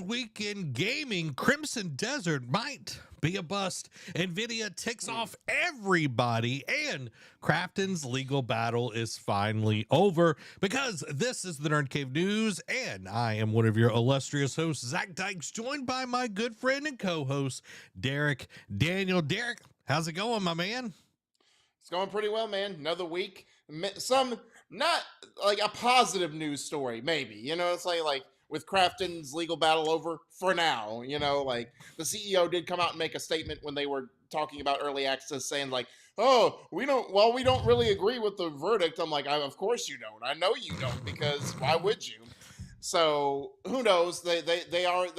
week in gaming, Crimson Desert might be a bust. NVIDIA ticks off everybody, and Krafton's legal battle is finally over, because this is the Nerd Cave News, and I am one of your illustrious hosts, Zach Dykes, joined by my good friend and co-host, Derek Daniel. Derek, how's it going, my man? It's going pretty well, man. Another week. Some not like a positive news story, maybe. You know, it's like with Krafton's legal battle over for now. You know, like the CEO did come out and make a statement when they were talking about early access, saying like, "Oh, we don't really agree with the verdict." I'm like, "Of course you don't. I know you don't, because why would you?" So who knows? They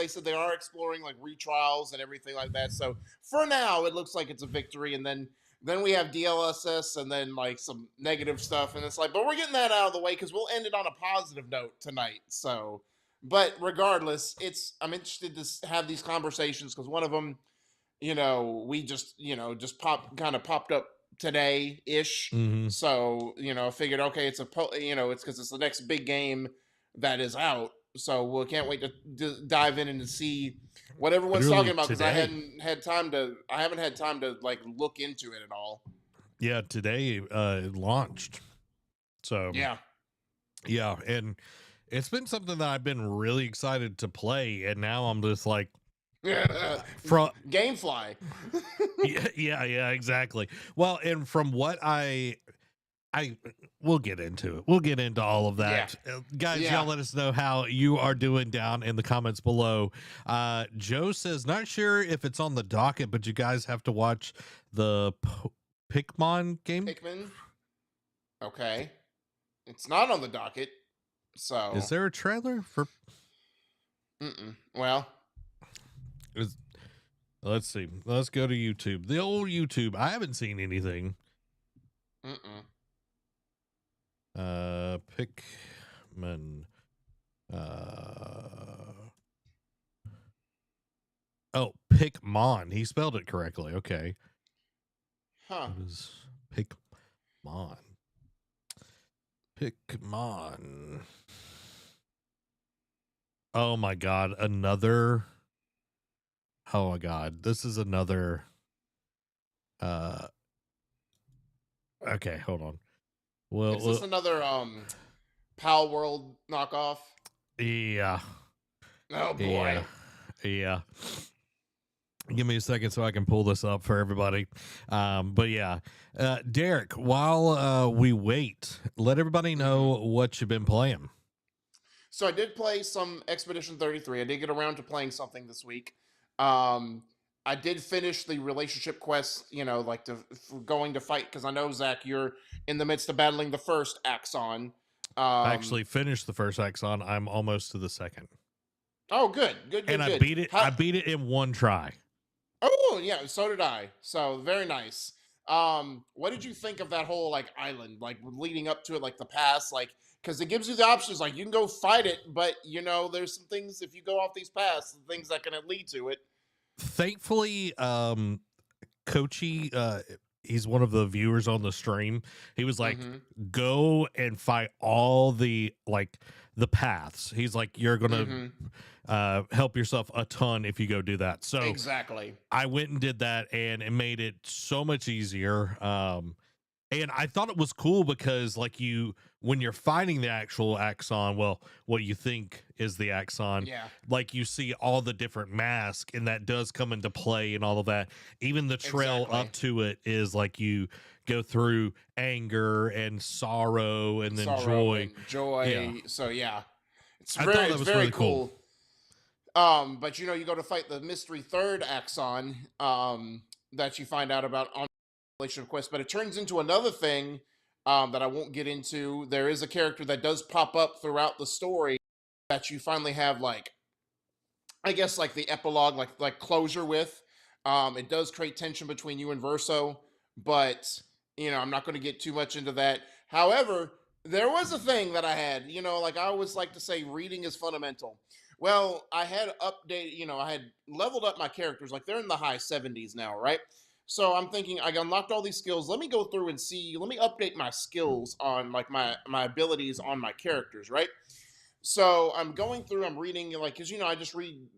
said they are exploring like retrials and everything like that. So for now, it looks like it's a victory, and then we have DLSS and then like some negative stuff, and it's like, but we're getting that out of the way because we'll end it on a positive note tonight. So, but regardless, I'm interested to have these conversations because one of them, we just popped up today ish. So I figured, okay, it's it's because it's the next big game that is out. So we can't wait to dive in and to see what everyone's talking about, because I haven't had time to like look into it at all. Yeah, today it launched. So yeah, and it's been something that I've been really excited to play, and now I'm just like from Gamefly. yeah, exactly. Well, and from what we'll get into it. We'll get into all of that. Guys, y'all let us know how you are doing down in the comments below. Joe says, not sure if it's on the docket, but you guys have to watch the Pikmon game. Pikmon? Okay. It's not on the docket. So is there a trailer for Well, let's see. Let's go to YouTube. The old YouTube. I haven't seen anything. Pikmon. Oh, Pikmon. He spelled it correctly. Okay. Huh. What is Pikmon? Pikmon. Oh my God. Another. Oh my God. This is another. Okay, hold on. Well, is this another Pal World knockoff? Yeah. Oh boy. Yeah. Give me a second so I can pull this up for everybody. But yeah, Derek, while we wait, let everybody know what you've been playing. So I did play some Expedition 33. I did get around to playing something this week. I did finish the relationship quest, like going to fight, because I know, Zach, you're in the midst of battling the first Axon. I actually finished the first Axon. I'm almost to the second. Oh, good. And I beat it. I beat it in one try. Oh, yeah, so did I. So very nice. What did you think of that whole like island, like leading up to it, like the pass, like, because it gives you the options, like you can go fight it, but there's some things, if you go off these paths, things that can lead to it. Thankfully, Kochi, he's one of the viewers on the stream. He was like, go and fight all the paths. He's like, you're gonna help yourself a ton if you go do that. So exactly, I went and did that, and it made it so much easier. And I thought it was cool because, like, when you're fighting the actual Axon, well, what you think is the Axon, like, you see all the different masks, and that does come into play and all of that. Even the trail up to it is like you go through anger and sorrow and then joy. Yeah. So yeah, it's very really cool. But you go to fight the mystery third Axon that you find out about on relationship quest, but it turns into another thing that I won't get into. There is a character that does pop up throughout the story that you finally have, like, I guess, like the epilogue, like closure with. It does create tension between you and Verso, but I'm not going to get too much into that. However, there was a thing that I had, like I always like to say, reading is fundamental. Well, I had updated, I had leveled up my characters, like they're in the high 70s now, right? So I'm thinking, I unlocked all these skills. Let me go through and see. Let me update my skills on like my abilities on my characters, right? So I'm going through, I'm reading, like, because I just read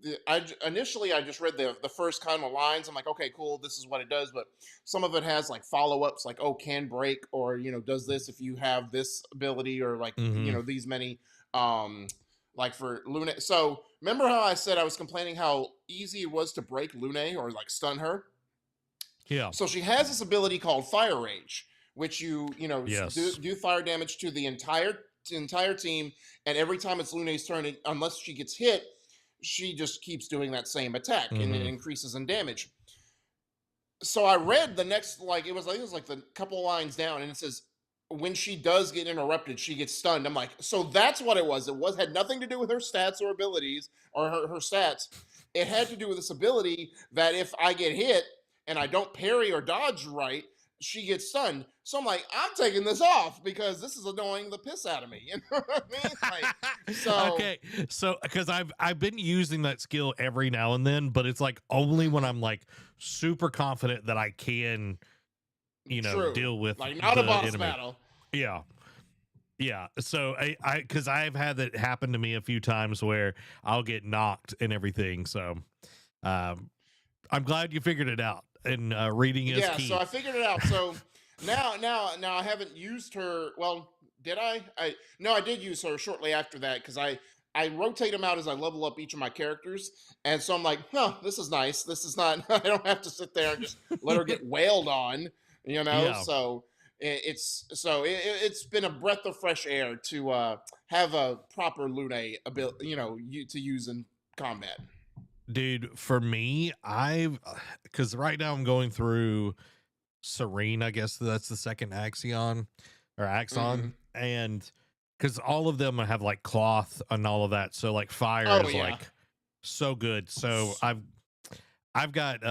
initially I just read the first kind of lines. I'm like, okay, cool, this is what it does. But some of it has like follow-ups, like, oh, can break, or does this if you have this ability, or like, Hmm. these many, um like for Lune. So remember how I said I was complaining how easy it was to break Lune or like stun her? Yeah. So she has this ability called Fire Rage, which do, Yes. fire damage to the entire team, and every time it's Lune's turn, unless she gets hit, she just keeps doing that same attack, and it Hmm. increases in damage. So I read the next, like, it was like the couple lines down, and it says when she does get interrupted, she gets stunned. I'm like, so that's what it was. It had nothing to do with her stats or abilities, or her stats. It had to do with this ability that if I get hit and I don't parry or dodge right, she gets stunned. So I'm like, I'm taking this off because this is annoying the piss out of me. You know what I mean? Like, so Okay, so because I've been using that skill every now and then, but it's like only when I'm like super confident that I can, true. deal with Like, not a the boss enemy. battle. Yeah. Yeah. So because I've had that happen to me a few times where I'll get knocked and everything. So um, I'm glad you figured it out. And reading is Yeah, so key. I figured it out. So now I haven't used her. Well, did I? No, I did use her shortly after that, because I rotate them out as I level up each of my characters, and so I'm like, no, this is nice. This is not. I don't have to sit there and just let her get wailed on. Yeah. So it's been a breath of fresh air to have a proper Lune ability, to use in combat. Dude, for me, because right now I'm going through Serene, I guess that's the second Axion or Hmm. Axon. And because all of them have like cloth and all of that. So like fire Oh is yeah. like so good. So I've got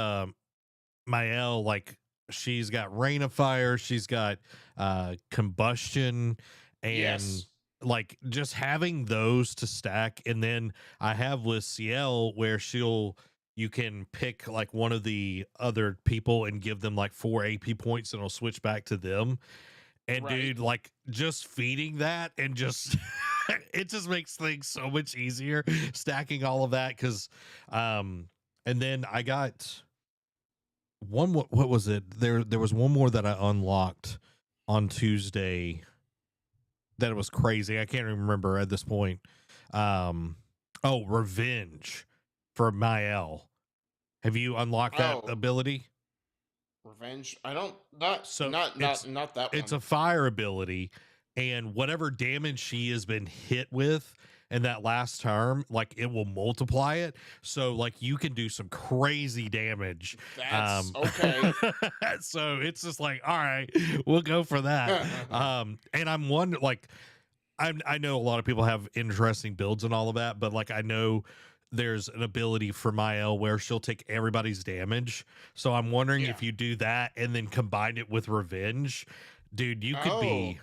my L, like she's got rain of fire, she's got combustion, and Yes. like just having those to stack. And then I have with CL where you can pick like one of the other people and give them like 4 AP points and it'll switch back to them. And Right. dude, like just feeding that and just it just makes things so much easier stacking all of that. Because and then I got one more. What was it? There was one more that I unlocked on Tuesday that it was crazy. I can't even remember at this point. Um, oh, revenge for Mael. Have you unlocked that Oh, ability? revenge. I don't not So not not not that it's one. a fire ability, and whatever damage she has been hit with in that last term, like it will multiply it. So like you can do some crazy damage. That's Um okay. so it's just like, all right, we'll go for that. And I'm wondering, like, I know a lot of people have interesting builds and all of that, but like I know there's an ability for Mael where she'll take everybody's damage. So I'm wondering Yeah. if you do that and then combine it with revenge, dude, you could Oh, be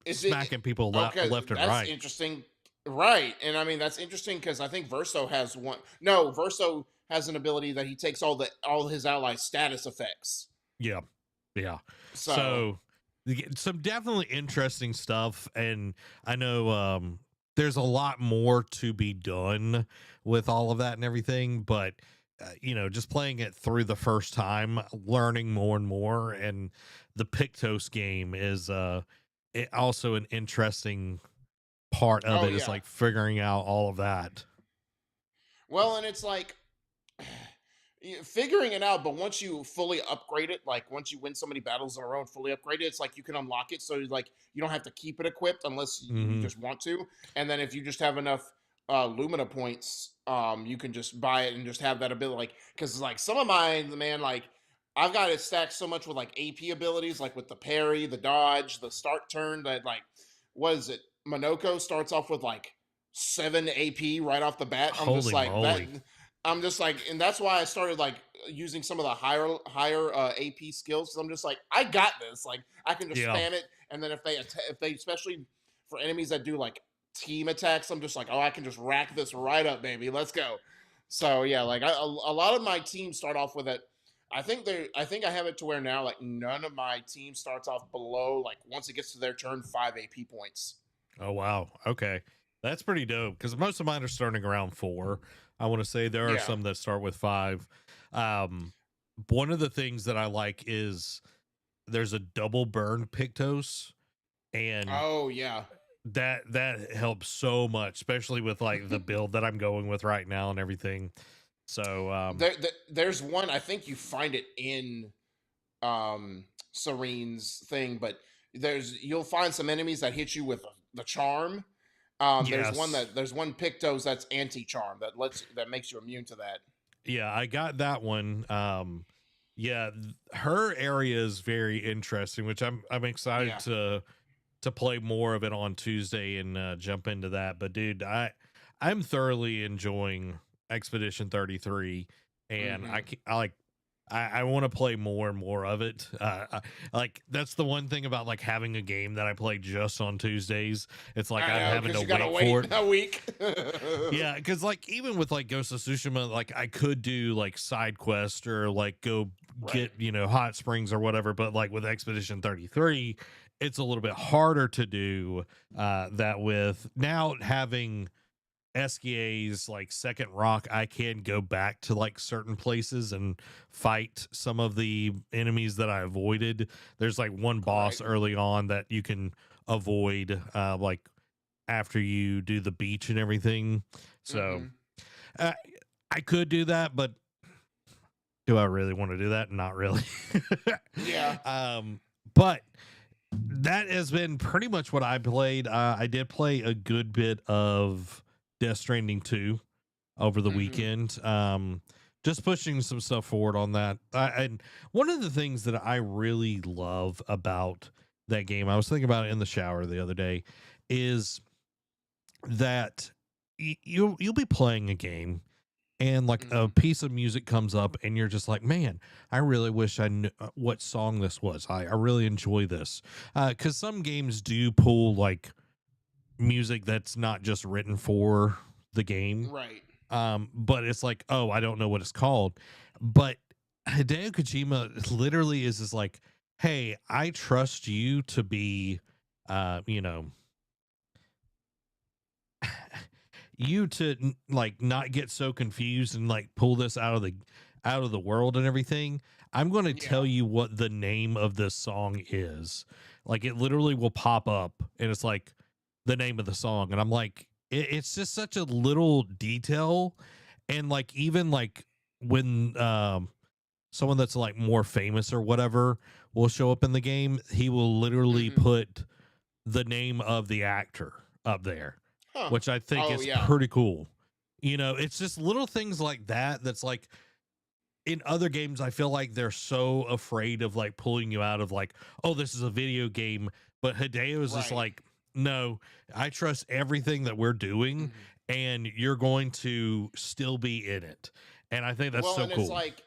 is it smacking people okay? left and That's right. interesting. Right, and I mean that's interesting because I think Verso has one. No, Verso has an ability that he takes all his allies' status effects. Yeah. Yeah. So, So some definitely interesting stuff. And I know there's a lot more to be done with all of that and everything, but just playing it through the first time, learning more and more. And the Pictos game is also an interesting part of oh it, is yeah. like figuring out all of that. Well, and it's like figuring it out, but once you fully upgrade it, like once you win so many battles in a row and fully upgrade it, it's like you can unlock it. So like you don't have to keep it equipped unless you Hmm. just want to. And then if you just have enough Lumina points, you can just buy it and just have that ability. Like, because like some of mine, man, like I've got it stacked so much with like AP abilities, like with the parry, the dodge, the start turn, that like, what is it? Monoko starts off with like 7 AP right off the bat. I'm just Holy like that. moly. I'm just like, and that's why I started like using some of the higher AP skills. So I'm just like, I got this. Like, I can just Yeah. spam it, and then if they especially for enemies that do like team attacks, I'm just like, oh, I can just rack this right up, baby. Let's go. So yeah, like a lot of my teams start off with it. I think I have it to where now like none of my team starts off below, like once it gets to their turn, 5 AP points. Oh wow. Okay. That's pretty dope because most of mine are starting around 4. I want to say there are Yeah. some that start with 5. Um, one of the things that I like is there's a double burn Pictos, and Oh yeah. that helps so much, especially with like the build that I'm going with right now and everything. So There's one, I think you find it in Serene's thing, but you'll find some enemies that hit you with the charm. yes, There's one Pictos that's anti-charm that makes you immune to that. yeah, I got that one. Yeah, her area is very interesting, which I'm excited Yeah. to play more of it on Tuesday and jump into that. But dude, I'm thoroughly enjoying Expedition 33, and Mm-hmm. I like I want to play more and more of it. Like that's the one thing about like having a game that I play just on Tuesdays. It's like I I'm know, having because to you gotta wait for wait it. a week. Yeah, because like even with like Ghost of Tsushima, like I could do like side quest or like go Right. get hot springs or whatever, but like with Expedition 33, it's a little bit harder to do that with. Now having SKA's like second rock, I can go back to like certain places and fight some of the enemies that I avoided. There's like one boss Right. early on that you can avoid like after you do the beach and everything. So Mm-hmm. uh, I could do that, but do I really want to do that? Not really. Yeah. But that has been pretty much what I played. I did play a good bit of Death Stranding 2 over the Mm-hmm. weekend. Just pushing some stuff forward on that. And one of the things that I really love about that game, I was thinking about it in the shower the other day, is that you'll be playing a game and like a Mm-hmm. piece of music comes up and you're just like, man, I really wish I knew what song this was. I really enjoy this because some games do pull like music that's not just written for the game, Right. but it's like, oh, I don't know what it's called. But Hideo Kojima literally is just like, hey, I trust you to be you know, you to like not get so confused and like pull this out of the world and everything. I'm going to tell Yeah. you what the name of this song is. Like it literally will pop up and it's like the name of the song, and I'm like, it's just such a little detail. And like even like when someone that's like more famous or whatever will show up in the game, he will literally Mm-hmm. put the name of the actor up there, Huh. which I think Oh is yeah. pretty cool. It's just little things like that that's like in other games, I feel like they're so afraid of like pulling you out of like, oh, this is a video game. But Hideo is just Right. like, no, I trust everything that we're doing Mm-hmm. and you're going to still be in it. And I think that's Well, so and it's cool. like,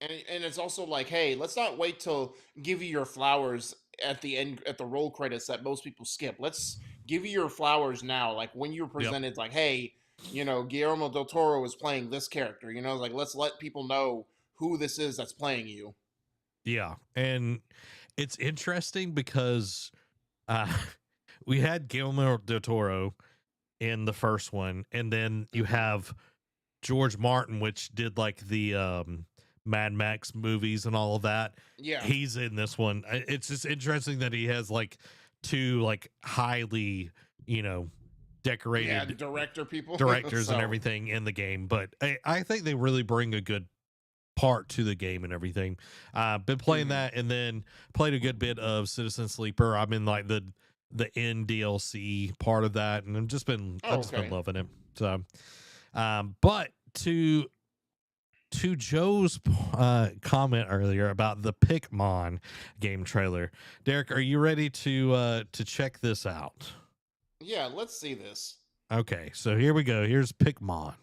and it's also like, hey, let's not wait till give you your flowers at the end at the roll credits that most people skip. Let's give you your flowers now, like when you're Yep. presented, like, hey, Guillermo del Toro is playing this character. Like let's let people know who this is that's playing you. Yeah. And it's interesting because uh, we had Guillermo del Toro in the first one, and then you Mm-hmm. have George Martin, which did like the Mad Max movies and all of that. Yeah, He's in this one. It's just interesting that he has like two like highly, you know, yeah, decorated director people. directors and So, everything in the game. But I think they really bring a good part to the game and everything. Been playing mm-hmm. that and then played a good bit of Citizen Sleeper. I'm in like the end DLC part of that, and I've Oh, just been okay. loving it. So but to Joe's comment earlier about the Pikmon game trailer, Derek, are you ready to check this out? Yeah, let's see this. Okay, so here we go. Here's Pikmon.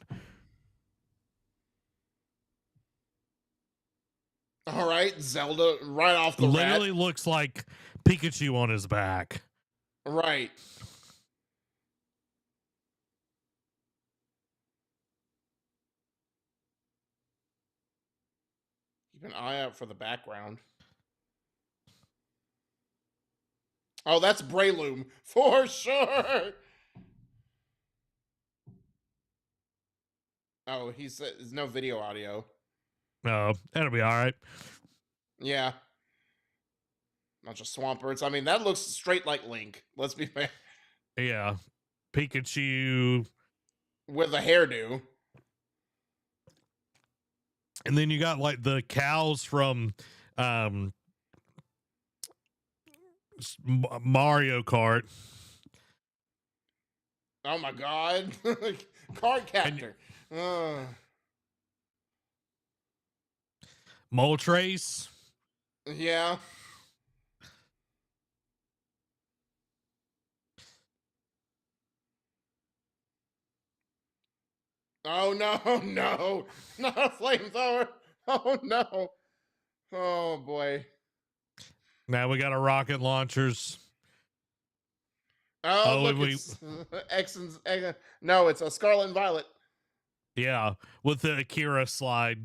All right, Zelda right off the rat. Literally looks like Pikachu on his back. Right. Keep an eye out for the background. Oh, that's Breloom for sure. Oh, he said there's no video audio. No, that'll be all right. Yeah. Bunch of Swampers. I mean, that looks straight like Link. Let's be fair. Yeah, Pikachu, With a hairdo. and then you got like the cows from Mario Kart. Oh my god. Card captor. Moltres. Yeah. Oh no, no. Not a flamethrower. Oh no. Oh boy. Now we got our rocket launchers. Oh, look, and it's no, it's a Scarlet and Violet. Yeah, with the Akira slide.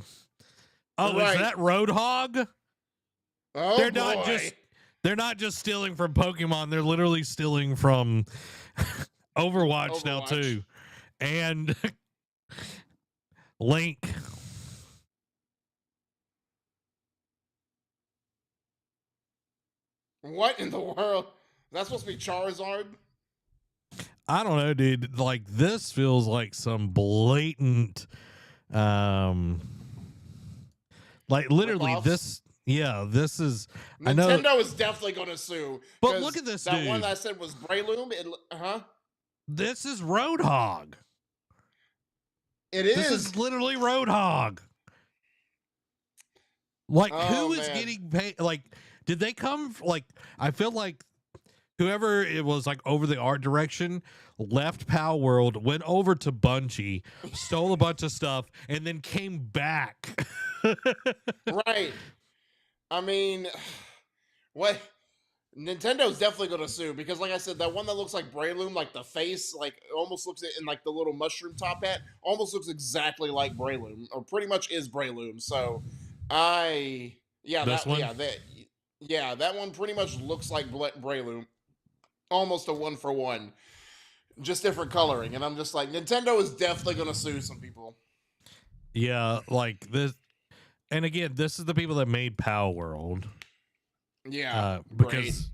Oh, Right. is that Roadhog? Oh They're boy. not just stealing from Pokemon, they're literally stealing from Overwatch now too. And Link. What in the world? That's supposed to be Charizard? I don't know, dude. Like, this feels like some blatant like literally Rip-offs? this is Nintendo is definitely going to sue. But look at this, that dude. one that I said was Breloom. This is Roadhog. It is. This is literally Roadhog. Like, Oh, who is man. getting paid? Like, did they come? Like, I feel like whoever it was, like, over the art direction, left Pal World, went over to Bungie, stole a bunch of stuff, and then came back. Right. I mean, what? Nintendo's definitely going to sue because, like I said, that one that looks like Breloom, like the face, like almost looks in like the little mushroom top hat, almost looks exactly like Breloom, or pretty much is Breloom. So, that one pretty much looks like Breloom, almost a 1-for-1, just different coloring. And I'm just like, Nintendo is definitely going to sue some people. Yeah, like this. And again, this is the people that made Pal World. Yeah, because,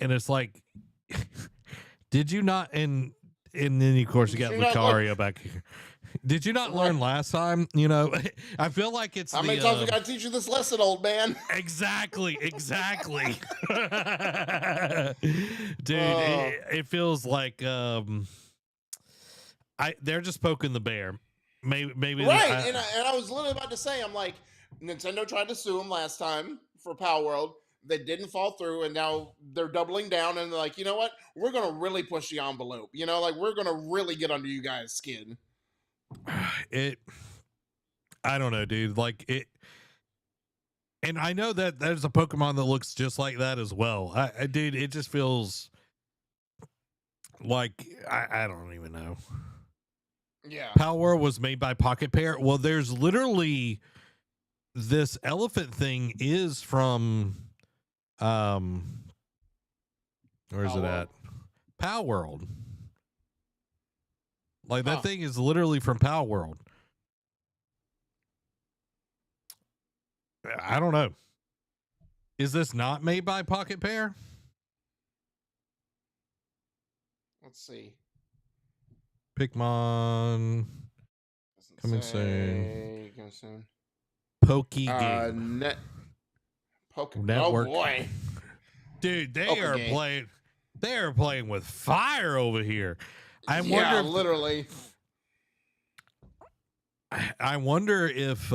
and it's like, did you not? And then of course you got Lucario back here. Did you not learn last time? You know, I feel like it's how many times we got to teach you this lesson, old man? Exactly. Dude, it feels like they're just poking the bear. Maybe right. And I was literally about to say, I'm like, Nintendo tried to sue them last time for Pal World. They didn't fall through, and now they're doubling down, and they're like, you know what? We're going to really push the envelope. You know, like, we're going to really get under you guys' skin. I don't know, dude. Like, it. And I know that there's a Pokemon that looks just like that as well. Dude, it just feels like, I don't even know. Yeah. Pal World was made by Pocket Pair. Well, there's literally this elephant thing is from where is it at? Pal World. Like, that thing is literally from Pal World. I don't know. Is this not made by Pocket Pair? Let's see. Pikmon coming soon. Pokey Game Network. Oh boy, dude, they are playing. They are playing with fire over here. I wonder if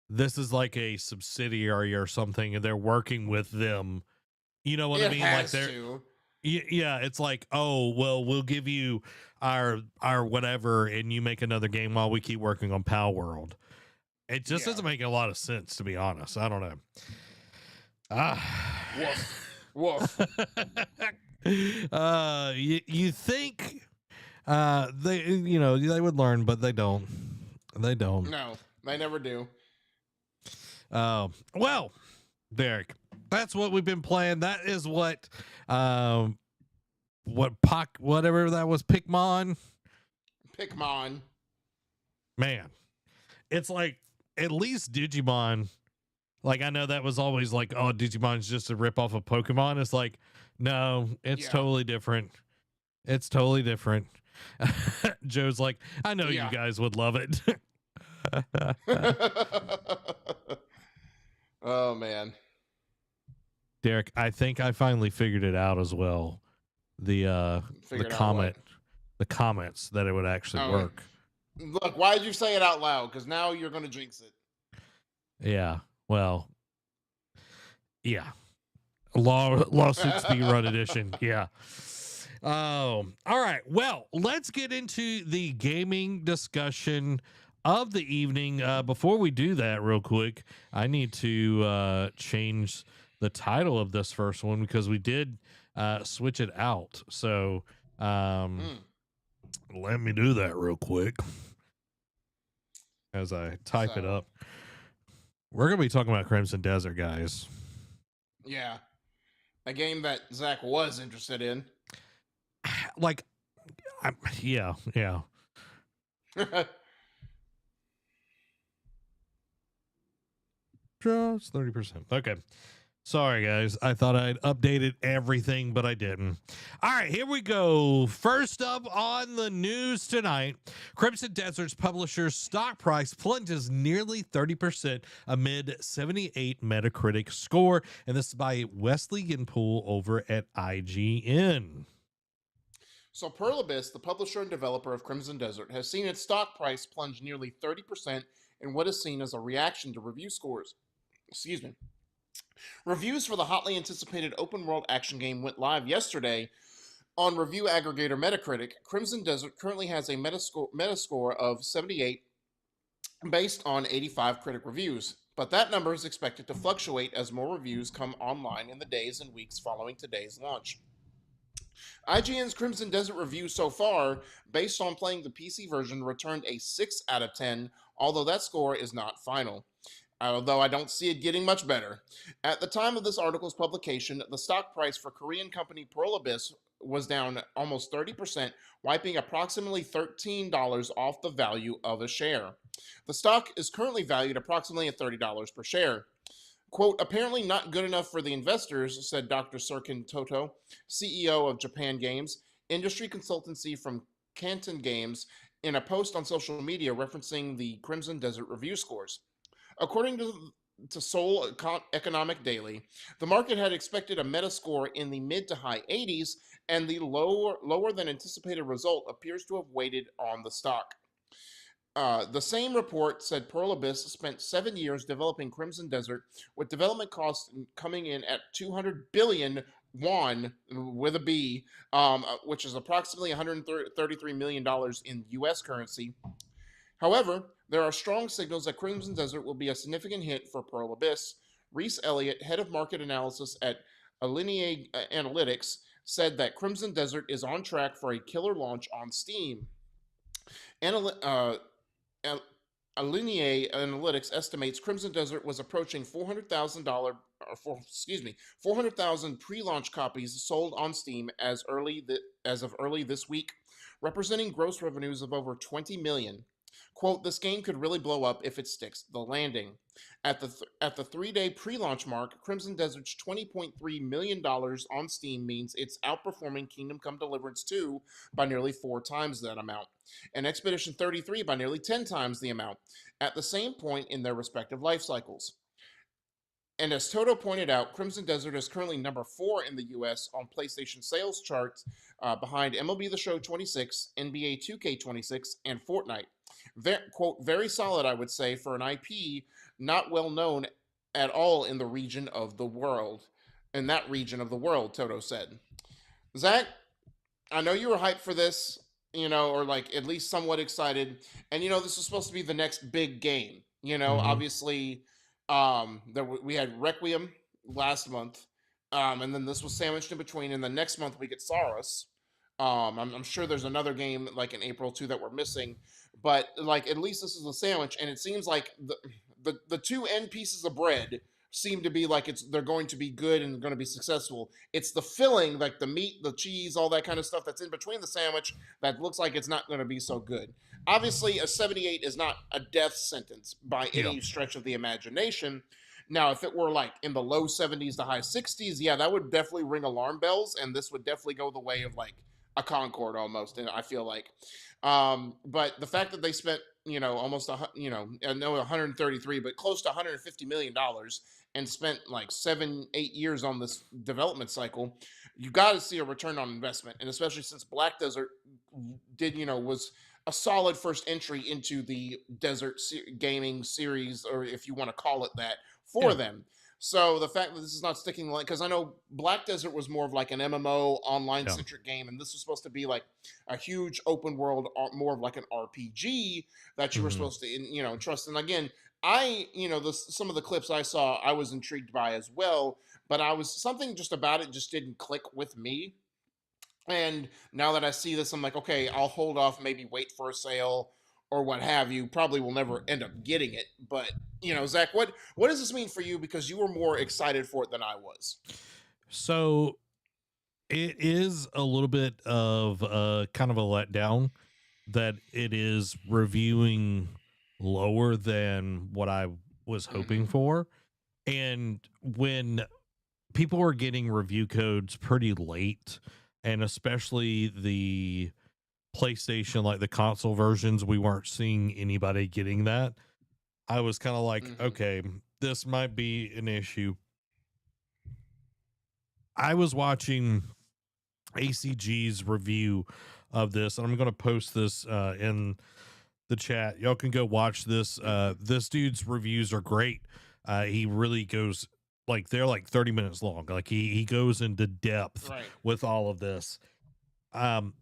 this is like a subsidiary or something, and they're working with them. You know what I mean? Like yeah, it's like, oh, well, we'll give you our whatever, and you make another game while we keep working on Pal World. It just doesn't make a lot of sense, to be honest. I don't know. Woof. You think they would learn, but they don't. They don't. No, they never do. Well, Derek, that's what we've been playing. That is whatever that was, Pikmon. Man, it's like at least Digimon. Like I know that was always like, oh, Digimon's just a rip off of Pokemon. It's like, no, it's Yeah. totally different. It's totally different. Joe's like, I know you Yeah. guys would love it. Oh man. Derek, I think I finally figured it out as well. The Figured out what? the comments that it would actually Oh, work. look, why did you say it out loud? Because now you're going to jinx it. Yeah. Well, yeah. Lawsuit speed run edition. Yeah. All right. Well, let's get into the gaming discussion of the evening. Before we do that, real quick, I need to change the title of this first one because we did switch it out. So let me do that real quick as I type it up. We're going to be talking about Crimson Desert, guys. Yeah. A game that Zach was interested in. Like, yeah. Just 30%. Okay. Sorry, guys. I thought I'd updated everything, but I didn't. All right, here we go. First up on the news tonight, Crimson Desert's publisher's stock price plunges nearly 30% amid 78 Metacritic score. And this is by Wesley Ginpool over at IGN. So Pearl Abyss, the publisher and developer of Crimson Desert, has seen its stock price plunge nearly 30% in what is seen as a reaction to review scores. Excuse me. Reviews for the hotly anticipated open world action game went live yesterday on review aggregator Metacritic. Crimson Desert currently has a metascore of 78 based on 85 critic reviews, but that number is expected to fluctuate as more reviews come online in the days and weeks following today's launch. IGN's Crimson Desert review so far, based on playing the PC version, returned a 6 out of 10, although that score is not final. Although I don't see it getting much better. At the time of this article's publication, the stock price for Korean company Pearl Abyss was down almost 30%, wiping approximately $13 off the value of a share. The stock is currently valued approximately at $30 per share. Quote, apparently not good enough for the investors, said Dr. Serkin Toto, CEO of Japan Games, industry consultancy from Canton Games, in a post on social media referencing the Crimson Desert review scores. According to Seoul Economic Daily, the market had expected a Metascore in the mid to high 80s, and the lower than anticipated result appears to have weighted on the stock. The same report said Pearl Abyss spent 7 years developing Crimson Desert, with development costs coming in at 200 billion won with a B, which is approximately $133 million in U.S. currency. However, there are strong signals that Crimson Desert will be a significant hit for Pearl Abyss. Reese Elliott, head of market analysis at Alinea Analytics, said that Crimson Desert is on track for a killer launch on Steam. Alinea Analytics estimates Crimson Desert was approaching $400,000 pre-launch copies sold on Steam as of early this week, representing gross revenues of over $20 million. Quote, this game could really blow up if it sticks the landing. At the 3-day pre-launch mark, Crimson Desert's $20.3 million on Steam means it's outperforming Kingdom Come Deliverance 2 by nearly 4 times that amount, and Expedition 33 by nearly 10 times the amount, at the same point in their respective life cycles. And as Toto pointed out, Crimson Desert is currently number 4 in the US on PlayStation sales charts, behind MLB The Show 26, NBA 2K26, and Fortnite. Very solid, I would say, for an IP not well known at all in the region of the world. In that region of the world, Toto said. Zach, I know you were hyped for this, or like at least somewhat excited. And this is supposed to be the next big game. Obviously, we had Requiem last month, and then this was sandwiched in between. And the next month we get Saurus. I'm sure there's another game like in April too that we're missing, but like at least this is a sandwich, and it seems like the two end pieces of bread seem to be like they're going to be good and going to be successful. It's the filling, like the meat, the cheese, all that kind of stuff that's in between the sandwich that looks like it's not going to be so good. Obviously, a 78 is not a death sentence by Yeah. any stretch of the imagination. Now, if it were like in the low 70s to high 60s, yeah, that would definitely ring alarm bells, and this would definitely go the way of like a Concorde almost. And I feel like, but the fact that they spent, almost I know 133, but close to 150 million dollars, and spent like 7-8 years on this development cycle, you got to see a return on investment, and especially since Black Desert was a solid first entry into the gaming series, or if you want to call it that, for Yeah. them. So the fact that this is not sticking, like, because I know Black Desert was more of like an MMO online Yeah. centric game, and this was supposed to be like a huge open world, more of like an RPG that you were Mhm. supposed to, trust. And again, some of the clips I saw, I was intrigued by as well, but I was something just about it just didn't click with me. And now that I see this, I'm like, okay, I'll hold off, maybe wait for a sale or what have you. Probably will never end up getting it. But Zach, what does this mean for you? Because you were more excited for it than I was. So it is a little bit of kind of a letdown that it is reviewing lower than what I was hoping Mm-hmm. for. And when people are getting review codes pretty late, and especially the PlayStation, like the console versions, we weren't seeing anybody getting that. I was kind of like, Mm-hmm. okay, this might be an issue. I was watching ACG's review of this, and I'm going to post this in the chat. Y'all can go watch this. This dude's reviews are great. He really goes, like, they're like 30 minutes long. Like he goes into depth Right. with all of this. Um,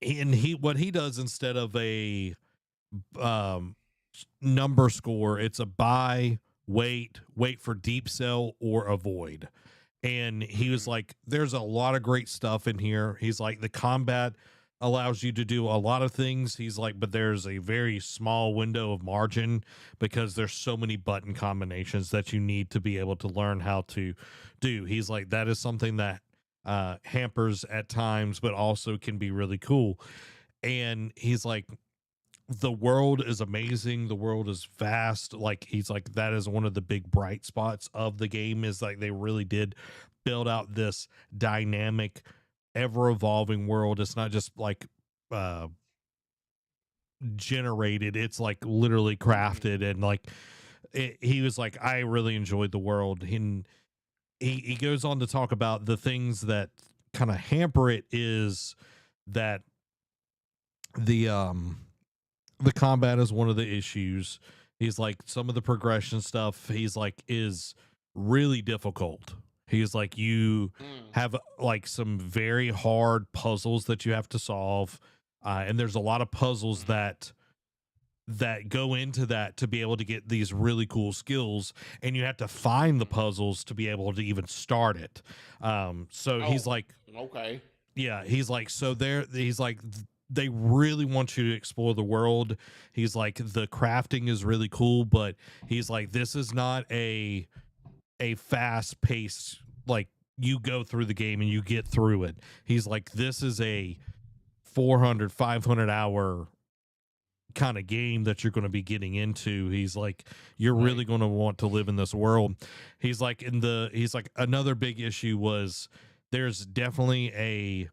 and what he does, instead of a um number score, it's a buy, wait for deep sell, or avoid. And he was Mm-hmm. like, there's a lot of great stuff in here. He's like, the combat allows you to do a lot of things. He's like, but there's a very small window of margin because there's so many button combinations that you need to be able to learn how to do. He's like, that is something that hampers at times, but also can be really cool. And he's like, the world is amazing, the world is vast. Like, he's like, that is one of the big bright spots of the game, is like they really did build out this dynamic, ever evolving world. It's not just like uh generated, it's like literally Mm-hmm. crafted. And like he was like, I really enjoyed the world. And he goes on to talk about the things that kind of hamper it, is that the the combat is one of the issues. He's like, some of the progression stuff, he's like, is really difficult. He's like, you Mm. have like some very hard puzzles that you have to solve. And there's a lot of puzzles Mm-hmm. that go into that to be able to get these really cool skills, and you have to find the Mm-hmm. puzzles to be able to even start it. So he's Oh, like, okay. yeah, he's like, so there, he's like, they really want you to explore the world. He's like, the crafting is really cool, but he's like, this is not a fast pace, like, you go through the game and you get through it. He's like, this is a 400, 500 hour kind of game that you're going to be getting into. He's like, you're Right. really going to want to live in this world. He's like, he's like, another big issue was, there's definitely a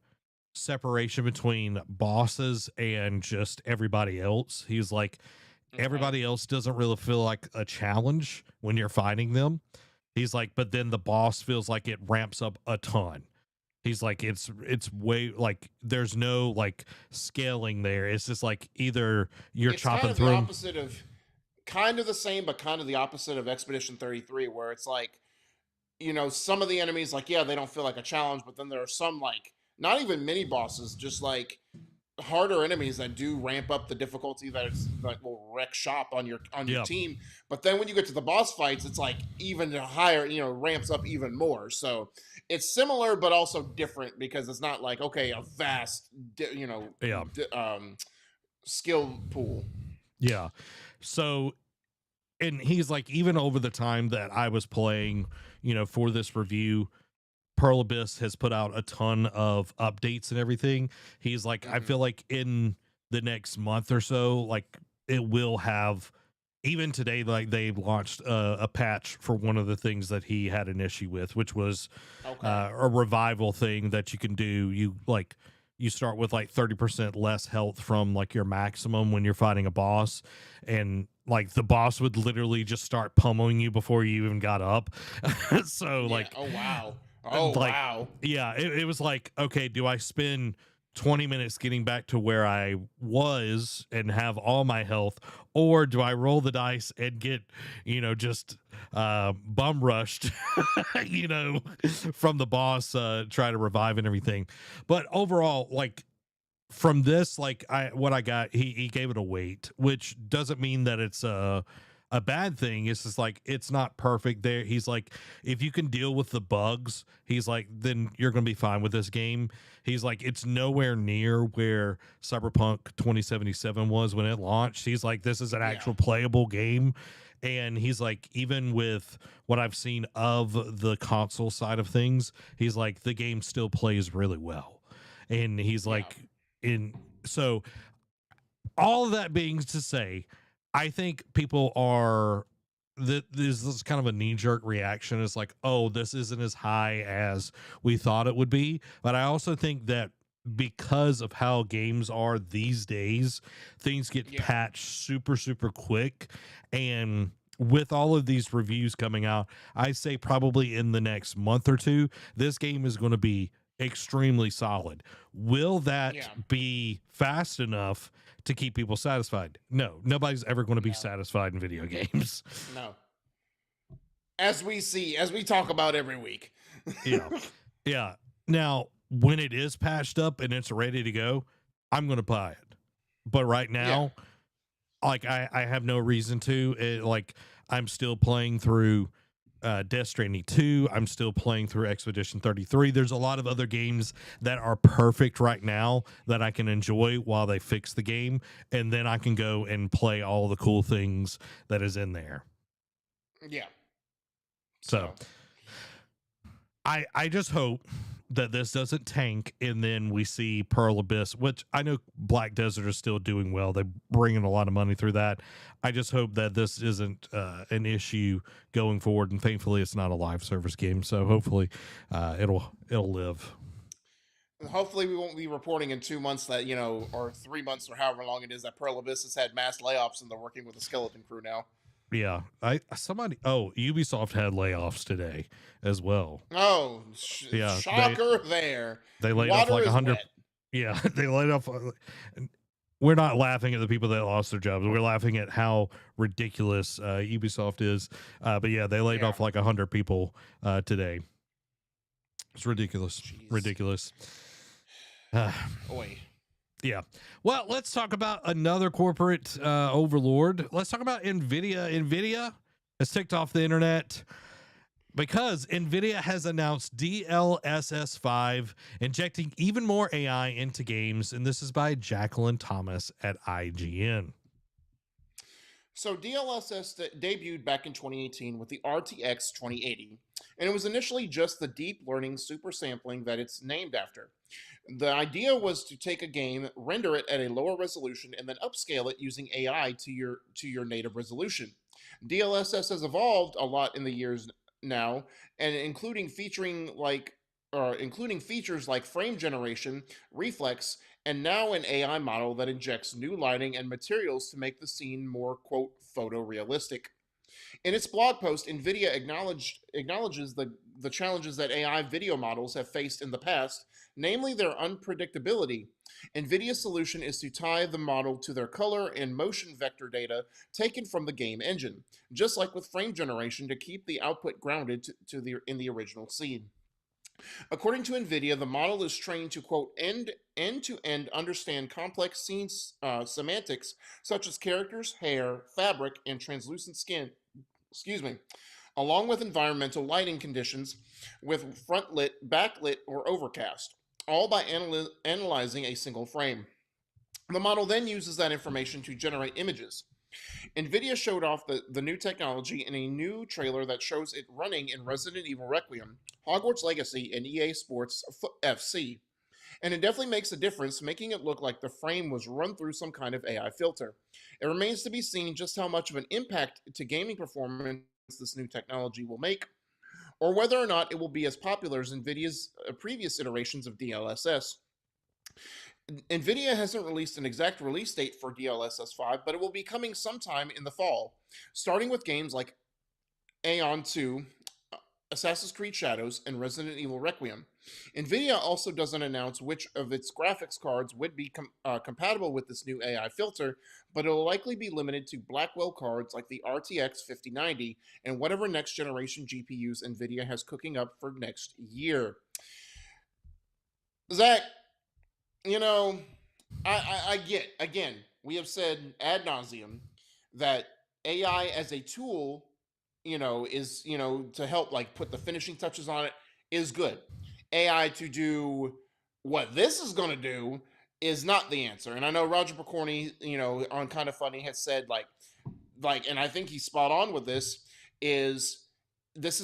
separation between bosses and just everybody else. He's like, Okay. everybody else doesn't really feel like a challenge when you're fighting them. He's like, but then the boss feels like it ramps up a ton. He's like, it's way, like, there's no like scaling there. It's just like, either you're It's kind chopping of the through them. opposite of, kind of the same, but kind of the opposite of Expedition 33, where it's like, some of the enemies, like, yeah, they don't feel like a challenge, but then there are some, like, not even mini bosses, just like harder enemies that do ramp up the difficulty, that it's like will wreck shop on your Yeah. team. But then when you get to the boss fights, it's like even higher, ramps up even more. So it's similar but also different, because it's not like, okay, a vast Yeah. skill pool. Yeah. So and he's like, even over the time that I was playing, for this review, Pearl Abyss has put out a ton of updates and everything. He's like, I Mm-hmm. feel like in the next month or so, like it will have, even today, like they launched a patch for one of the things that he had an issue with, which was Okay. a revival thing that you can do. You start with like 30% less health from like your maximum when you're fighting a boss, and like the boss would literally just start pummeling you before you even got up. So Yeah. like Oh wow. Oh like wow. yeah, it was like, okay, do I spend 20 minutes getting back to where I was and have all my health, or do I roll the dice and get just bum rushed from the boss, try to revive and everything. But overall, like from this, like what I got, he gave it a weight, which doesn't mean that it's a bad thing. It's just like it's not perfect there. He's like, if you can deal with the bugs, he's like, then you're gonna be fine with this game. He's like, it's nowhere near where Cyberpunk 2077 was when it launched. He's like, this is an Yeah. actual playable game. And he's like, even with what I've seen of the console side of things, he's like, the game still plays really well. And he's Yeah. like, in so all of that being to say, I think people are that this is kind of a knee-jerk reaction. It's like, oh, this isn't as high as we thought it would be. But I also think that because of how games are these days, things get Yeah. patched super, super quick. And with all of these reviews coming out, I say probably in the next month or two, this game is going to be extremely solid. Will that Yeah. be fast enough to keep people satisfied? No, nobody's ever going to be No. satisfied in video games. No. As we see, as we talk about every week. Yeah. Yeah. Now, when it is patched up and it's ready to go, I'm going to buy it. But right Yeah. now, like I have no reason to. Like I'm still playing through Death Stranding 2. I'm still playing through Expedition 33. There's a lot of other games that are perfect right now that I can enjoy while they fix the game, and then I can go and play all the cool things that is in there. Yeah. So So I just hope that this doesn't tank and then we see Pearl Abyss, which I know Black Desert is still doing well. They're bringing a lot of money through that. I just hope that this isn't an issue going forward, and thankfully it's not a live service game, so hopefully it'll live. hopefully we won't be reporting in 2 months that, or 3 months or however long it is, that Pearl Abyss has had mass layoffs and they're working with a skeleton crew now. Yeah, Ubisoft had layoffs today as well. Oh, Yeah, shocker there. they laid off Water like is 100. wet. Yeah, they laid off. We're not laughing at the people that lost their jobs. We're laughing at how ridiculous Ubisoft is. But yeah, they laid Yeah. off like 100 people today. It's ridiculous. Jeez. Ridiculous. Oy. Yeah. Well, let's talk about another corporate overlord. Let's talk about NVIDIA. NVIDIA has ticked off the internet because NVIDIA has announced DLSS 5, injecting even more AI into games. And this is by Jacqueline Thomas at IGN. So DLSS debuted back in 2018 with the RTX 2080, and it was initially just the deep learning super sampling that it's named after. The idea was to take a game, render it at a lower resolution, and then upscale it using AI to your native resolution. DLSS has evolved a lot in the years now, and including features like frame generation, reflex, and now an AI model that injects new lighting and materials to make the scene more, quote, photorealistic. In its blog post, NVIDIA acknowledges the challenges that AI video models have faced in the past, namely their unpredictability. NVIDIA's solution is to tie the model to their color and motion vector data taken from the game engine, just like with frame generation, to keep the output grounded in the original scene. According to NVIDIA, the model is trained to, quote, end-to-end understand complex scene semantics such as characters, hair, fabric, and translucent skin, excuse me, along with environmental lighting conditions with front lit, backlit, or overcast, all by analyzing a single frame. The model then uses that information to generate images. NVIDIA showed off the new technology in a new trailer that shows it running in Resident Evil Requiem, Hogwarts Legacy, and EA Sports FC. And it definitely makes a difference, making it look like the frame was run through some kind of AI filter. It remains to be seen just how much of an impact to gaming performance this new technology will make, or whether or not it will be as popular as NVIDIA's previous iterations of DLSS. NVIDIA hasn't released an exact release date for DLSS 5, but it will be coming sometime in the fall, starting with games like Aeon 2, Assassin's Creed Shadows, and Resident Evil Requiem. NVIDIA also doesn't announce which of its graphics cards would be compatible with this new AI filter, but it'll likely be limited to Blackwell cards like the RTX 5090 and whatever next generation GPUs NVIDIA has cooking up for next year. Zach, you know, I get, again, we have said ad nauseum that AI as a tool, is, to help like put the finishing touches on it is good. AI to do what this is going to do is not the answer. And I know Roger Picorni, on Kind of Funny has said and I think he's spot on with this is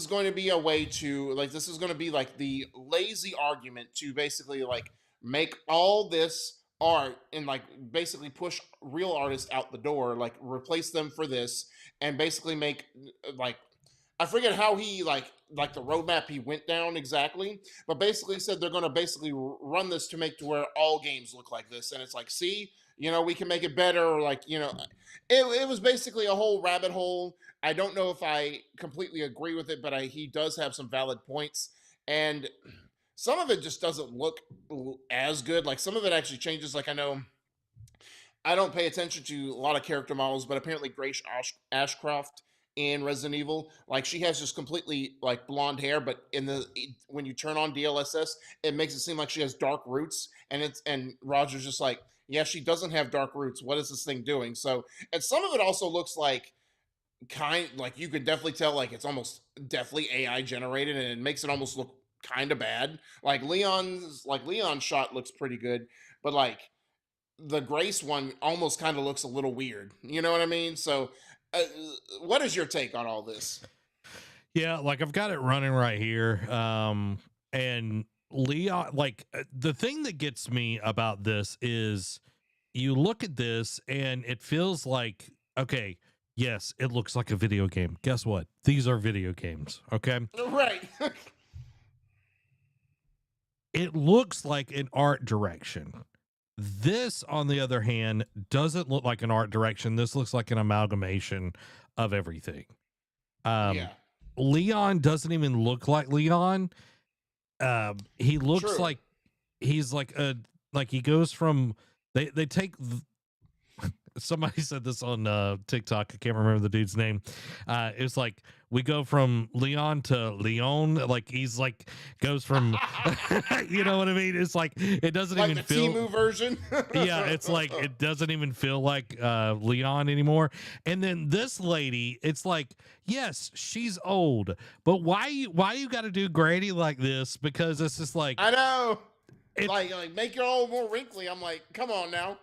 going to be a way to this is going to be like the lazy argument to basically like make all this art and like basically push real artists out the door, like replace them for this, and basically make like I forget how he like the roadmap he went down exactly, but basically said they're going to basically run this to make to where all games look like this, and it's like, see, we can make it better, or like it was basically a whole rabbit hole. I don't know if I completely agree with it, but he does have some valid points, and some of it just doesn't look as good. Like some of it actually changes. Like I don't pay attention to a lot of character models, but apparently Grace Ashcroft in Resident Evil, like she has just completely like blonde hair, but when you turn on DLSS, it makes it seem like she has dark roots, and Roger's just like, yeah, she doesn't have dark roots. What is this thing doing? So, and some of it also looks like you could definitely tell like it's almost definitely AI generated, and it makes it almost look kind of bad. Like Leon's shot looks pretty good, but like the Grace one almost kind of looks a little weird. You know what I mean? So, what is your take on all this? Yeah, like I've got it running right here. And Leon, the thing that gets me about this is you look at this and it feels like, okay, yes, it looks like a video game. Guess what? These are video games. Okay. Right. It looks like an art direction. This, on the other hand, doesn't look like an art direction. This looks like an amalgamation of everything. Yeah. Leon doesn't even look like Leon. He looks True. like he's like he goes from they take somebody said this on TikTok. I can't remember the dude's name. It's like we go from Leon to Leon. Like he's like goes from, you know what I mean? It's like it doesn't like even the feel. Temu version. Yeah, it's like it doesn't even feel like Leon anymore. And then this lady, it's like, yes, she's old, but why you got to do Granny like this? Because it's just like I know. Like make your old more wrinkly. I'm like, come on now.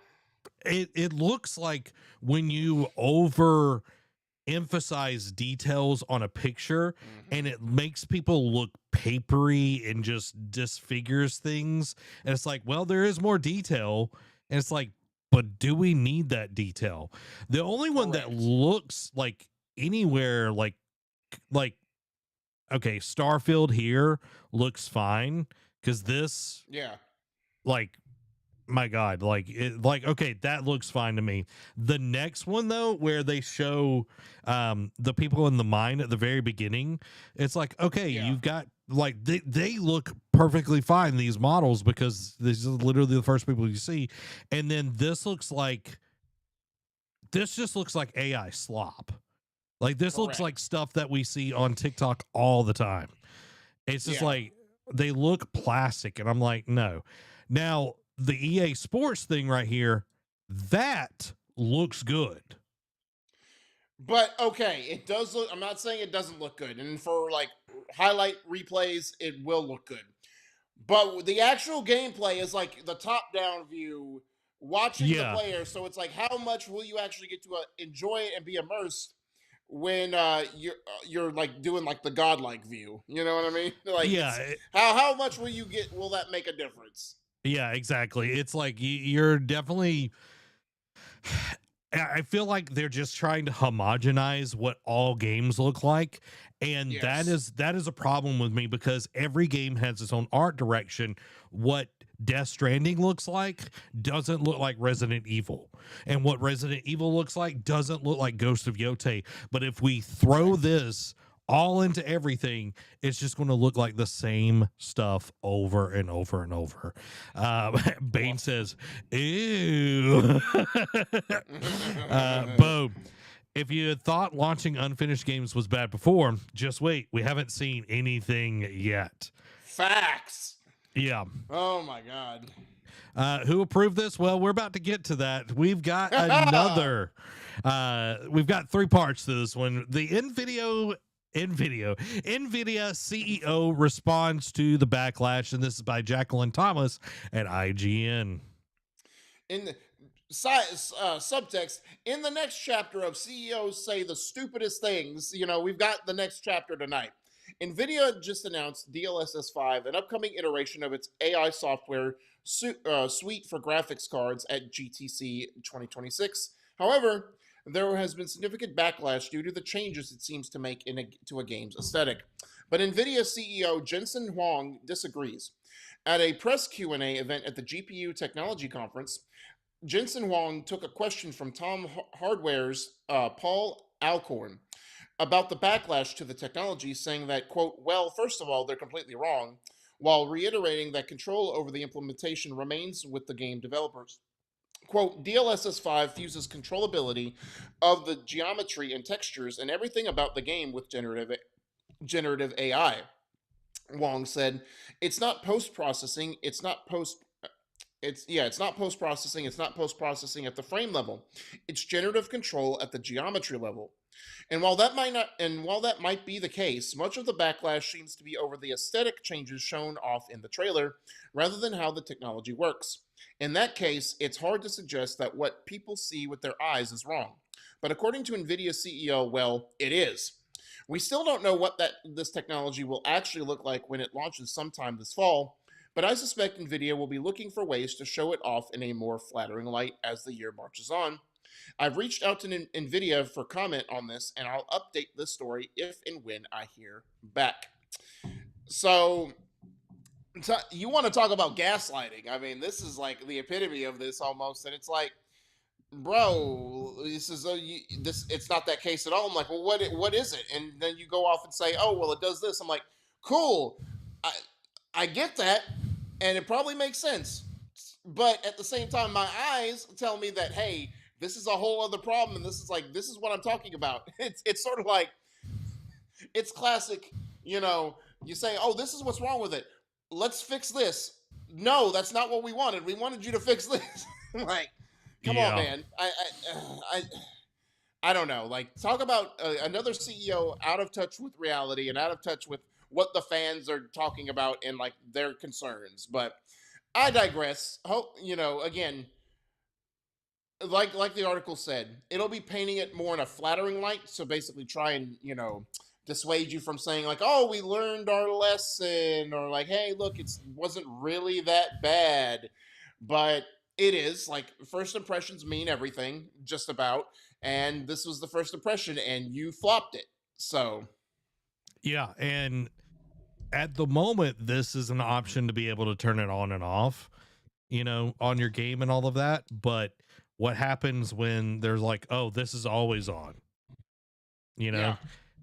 It looks like when you over emphasize details on a picture and it makes people look papery and just disfigures things, and it's like, well, there is more detail, and it's like, but do we need that detail? The only one that looks like anywhere like okay, Starfield here looks fine, because this, like, my God, okay, that looks fine to me. The next one though, where they show the people in the mine at the very beginning, it's like, okay, you've got like they look perfectly fine, these models, because these are literally the first people you see. And then this just looks like AI slop. Like this looks like stuff that we see on TikTok all the time. It's just like they look plastic, and I'm like, no. Now the EA Sports thing right here, that looks good. But okay, it does look, I'm not saying it doesn't look good. And for like highlight replays, it will look good. But the actual gameplay is like the top down view watching the Yeah. player. So it's like, how much will you actually get to enjoy it and be immersed when you're like doing like the godlike view? You know what I mean? Like, Yeah. it's how much will you get? Will that make a difference? Yeah, exactly. It's like you're definitely I feel like they're just trying to homogenize what all games look like, and Yes. that is a problem with me because every game has its own art direction. What Death Stranding looks like doesn't look like Resident Evil, and what Resident Evil looks like doesn't look like Ghost of Yotei. But if we throw this all into everything, it's just going to look like the same stuff over and over and over. Bane says, ew. Boom. If you had thought launching unfinished games was bad before, just wait. We haven't seen anything yet. Facts. Yeah. Oh my god. Who approved this? Well, we're about to get to that. We've got another. We've got 3 parts to this one. The NVIDIA CEO responds to the backlash, and this is by Jacqueline Thomas at IGN. In the subtext, in the next chapter of CEOs say the stupidest things, we've got the next chapter tonight. NVIDIA just announced DLSS 5, an upcoming iteration of its AI software suite for graphics cards at GTC 2026. However, there has been significant backlash due to the changes it seems to make to a game's aesthetic. But NVIDIA CEO Jensen Huang disagrees. At a press Q&A event at the GPU Technology Conference, Jensen Huang took a question from Tom Hardware's Paul Alcorn about the backlash to the technology, saying that, quote, well, first of all, they're completely wrong, while reiterating that control over the implementation remains with the game developers. Quote, DLSS 5 fuses controllability of the geometry and textures and everything about the game with generative AI. Wong said, it's not post-processing, it's not post-processing, it's not post-processing at the frame level. It's generative control at the geometry level. And while that might be the case, much of the backlash seems to be over the aesthetic changes shown off in the trailer rather than how the technology works. In that case, it's hard to suggest that what people see with their eyes is wrong. But according to NVIDIA CEO, well, it is. We still don't know what this technology will actually look like when it launches sometime this fall, but I suspect NVIDIA will be looking for ways to show it off in a more flattering light as the year marches on. I've reached out to NVIDIA for comment on this, and I'll update this story if and when I hear back. So you want to talk about gaslighting? I mean, this is like the epitome of this almost, and it's like, bro, this is it's not that case at all. I'm like, well, what is it? And then you go off and say, oh, well, it does this. I'm like, cool, I get that, and it probably makes sense, but at the same time, my eyes tell me that, hey, this is a whole other problem, and this is what I'm talking about. It's sort of like, it's classic, you say, oh, this is what's wrong with it. Let's fix this. No, that's not what we wanted. We wanted you to fix this. Like, come on, man. I don't know. Like, talk about another CEO out of touch with reality and out of touch with what the fans are talking about and like their concerns. But I digress. Hope, again, like the article said, it'll be painting it more in a flattering light. So basically try and, dissuade you from saying like, oh, we learned our lesson, or like, hey, look, it wasn't really that bad. But it is, like, first impressions mean everything, just about. And this was the first impression, and you flopped it. So yeah, and at the moment, this is an option to be able to turn it on and off, on your game and all of that. But what happens when there's like, oh, this is always on, yeah.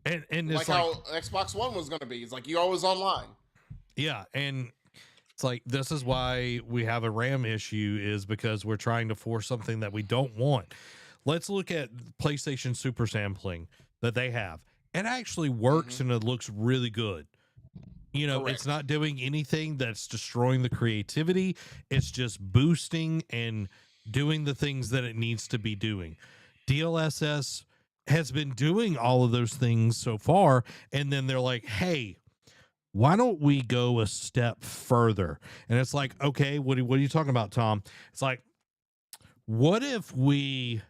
And it's like how Xbox One was going to be. It's like, you're always online. Yeah, and it's like, this is why we have a RAM issue, is because we're trying to force something that we don't want. Let's look at PlayStation Super Sampling that they have. It actually works, and it looks really good. Correct. It's not doing anything that's destroying the creativity. It's just boosting and doing the things that it needs to be doing. DLSS has been doing all of those things so far, and then they're like, hey, why don't we go a step further? And it's like, okay, what are you talking about, Tom? It's like, what if we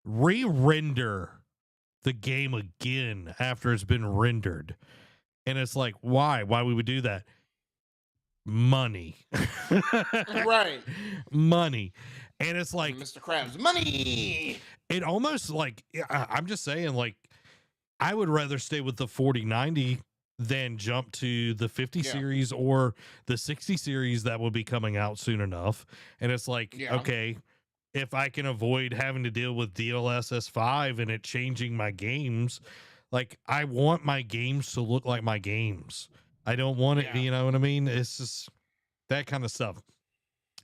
re-render the game again after it's been rendered? And it's like, why we would do that? Money. Right. Money. And it's like, Mr. Krabs, money. it almost like, I'm just saying, like, I would rather stay with the 4090 than jump to the 50 Yeah. series or the 60 series that will be coming out soon enough. And it's like, Yeah. okay, if I can avoid having to deal with DLSS 5 and it changing my games, like, I want my games to look like my games. I don't want it, Yeah. you know what I mean? It's just that kind of stuff.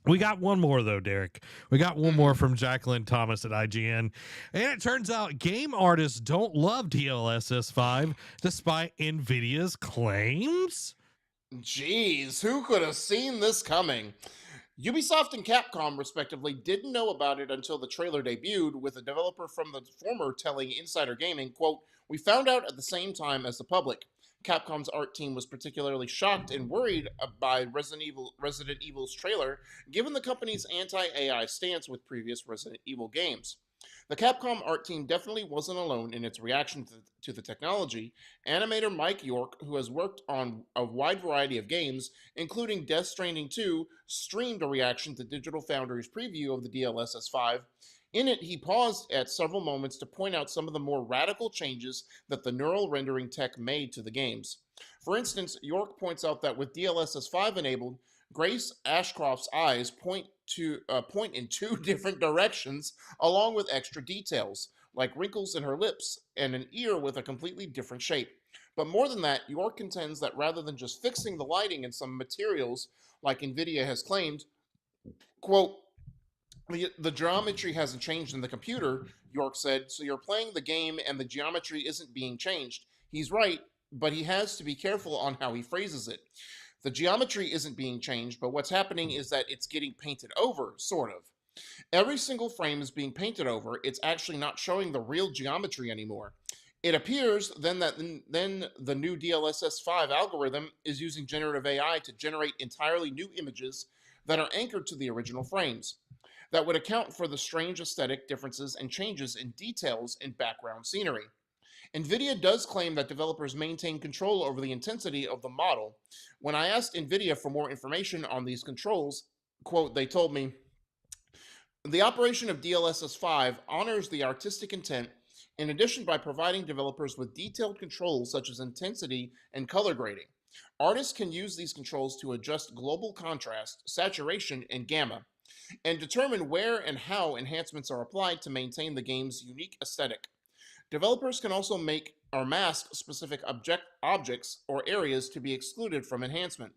We got one more though, Derek. We got one more from Jacqueline Thomas at IGN. And it turns out game artists don't love DLSS 5 despite NVIDIA's claims. Jeez, who could have seen this coming? Ubisoft and Capcom, respectively, didn't know about it until the trailer debuted, with a developer from the former telling Insider Gaming, quote, "We found out at the same time as the public. Capcom's art team was particularly shocked and worried by Resident Evil's trailer, given the company's anti-AI stance with previous Resident Evil games. The Capcom art team definitely wasn't alone in its reaction to the technology. Animator Mike York, who has worked on a wide variety of games, including Death Stranding 2, streamed a reaction to Digital Foundry's preview of the DLSS 5. In it, he paused at several moments to point out some of the more radical changes that the neural rendering tech made to the games. For instance, York points out that with DLSS 5 enabled, Grace Ashcroft's eyes point in two different directions, along with extra details, like wrinkles in her lips and an ear with a completely different shape. But more than that, York contends that rather than just fixing the lighting in some materials, like NVIDIA has claimed, quote, the geometry hasn't changed in the computer, York said, so you're playing the game and the geometry isn't being changed. He's right, but he has to be careful on how he phrases it. The geometry isn't being changed, but what's happening is that it's getting painted over, sort of. Every single frame is being painted over. It's actually not showing the real geometry anymore. It appears then that the new DLSS 5 algorithm is using generative AI to generate entirely new images that are anchored to the original frames. That would account for the strange aesthetic differences and changes in details in background scenery. NVIDIA does claim that developers maintain control over the intensity of the model. When I asked NVIDIA for more information on these controls, quote, they told me, the operation of DLSS 5 honors the artistic intent, in addition by providing developers with detailed controls such as intensity and color grading. Artists can use these controls to adjust global contrast, saturation, and gamma, and determine where and how enhancements are applied to maintain the game's unique aesthetic. Developers can also make or mask specific objects or areas to be excluded from enhancement.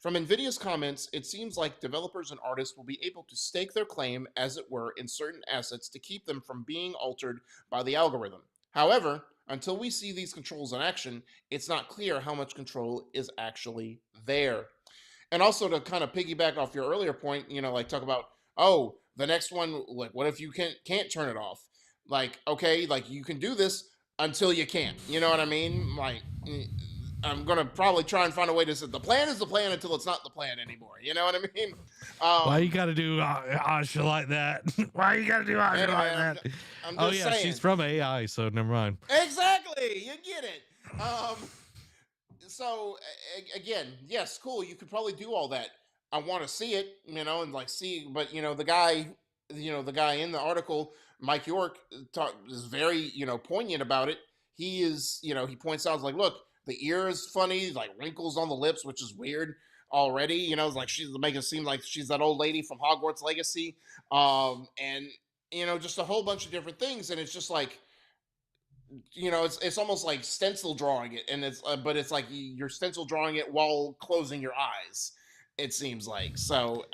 From NVIDIA's comments, it seems like developers and artists will be able to stake their claim, as it were, in certain assets to keep them from being altered by the algorithm. However, until we see these controls in action, it's not clear how much control is actually there. And also, to kind of piggyback off your earlier point, like talk about, oh, the next one, like, what if you can't turn it off? Like, okay, like you can do this until you can't. You know what I mean? Like, I'm gonna probably try and find a way to say the plan is the plan until it's not the plan anymore. You know what I mean? Why you gotta do Asha like that? Why you gotta do Asha like that? I'm oh just yeah, saying. she's from AI, so never mind. Exactly, you get it. So again, yes, cool. You could probably do all that. I want to see it, and like see, but the guy in the article, Mike York, is very poignant about it. He is, he points out, like, look, the ear is funny, like wrinkles on the lips, which is weird already. It's like she's making it seem like she's that old lady from Hogwarts Legacy, and just a whole bunch of different things, and it's just like, it's almost like stencil drawing it, and but it's like you're stencil drawing it while closing your eyes. It seems like. So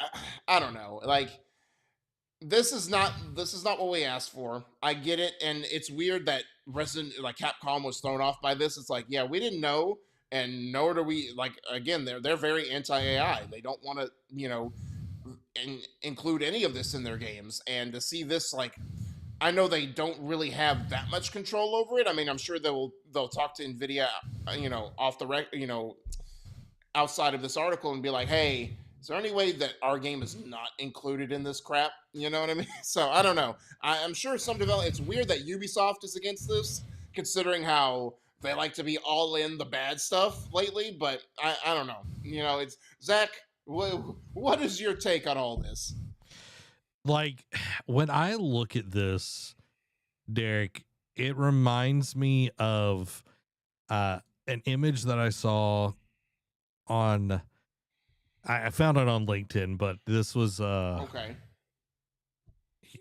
I don't know. Like, this is not what we asked for. I get it, and it's weird that Capcom was thrown off by this. It's like, yeah, we didn't know, and nor do we. Like, again, they're very anti-AI. They don't want to include any of this in their games, and to see this, like, I know they don't really have that much control over it. I mean, I'm sure they'll talk to NVIDIA, off the outside of this article, and be like, hey, is there any way that our game is not included in this crap? You know what I mean? So I don't know. I'm sure some develop. It's weird that Ubisoft is against this, considering how they like to be all in the bad stuff lately. But I don't know. You know, it's Zach. What is your take on all this? Like, when I look at this, Derek, it reminds me of an image that I saw on. I found it on LinkedIn, but this was Okay.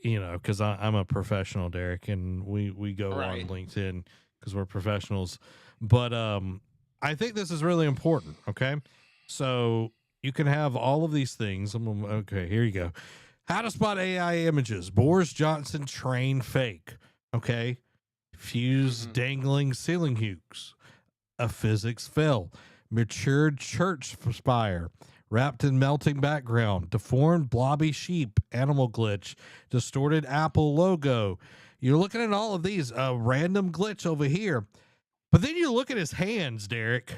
you know, because I'm a professional, Derek, and we go Right. on LinkedIn because we're professionals. But I think this is really important. Okay, so you can have all of these things. Okay, here you go. How to spot AI images. Boris Johnson train fake. Okay, fuse dangling ceiling hooks. A physics fail. Matured church spire. Wrapped in melting background, deformed blobby sheep, animal glitch, distorted Apple logo. You're looking at all of these, a random glitch over here. But then you look at his hands, Derek.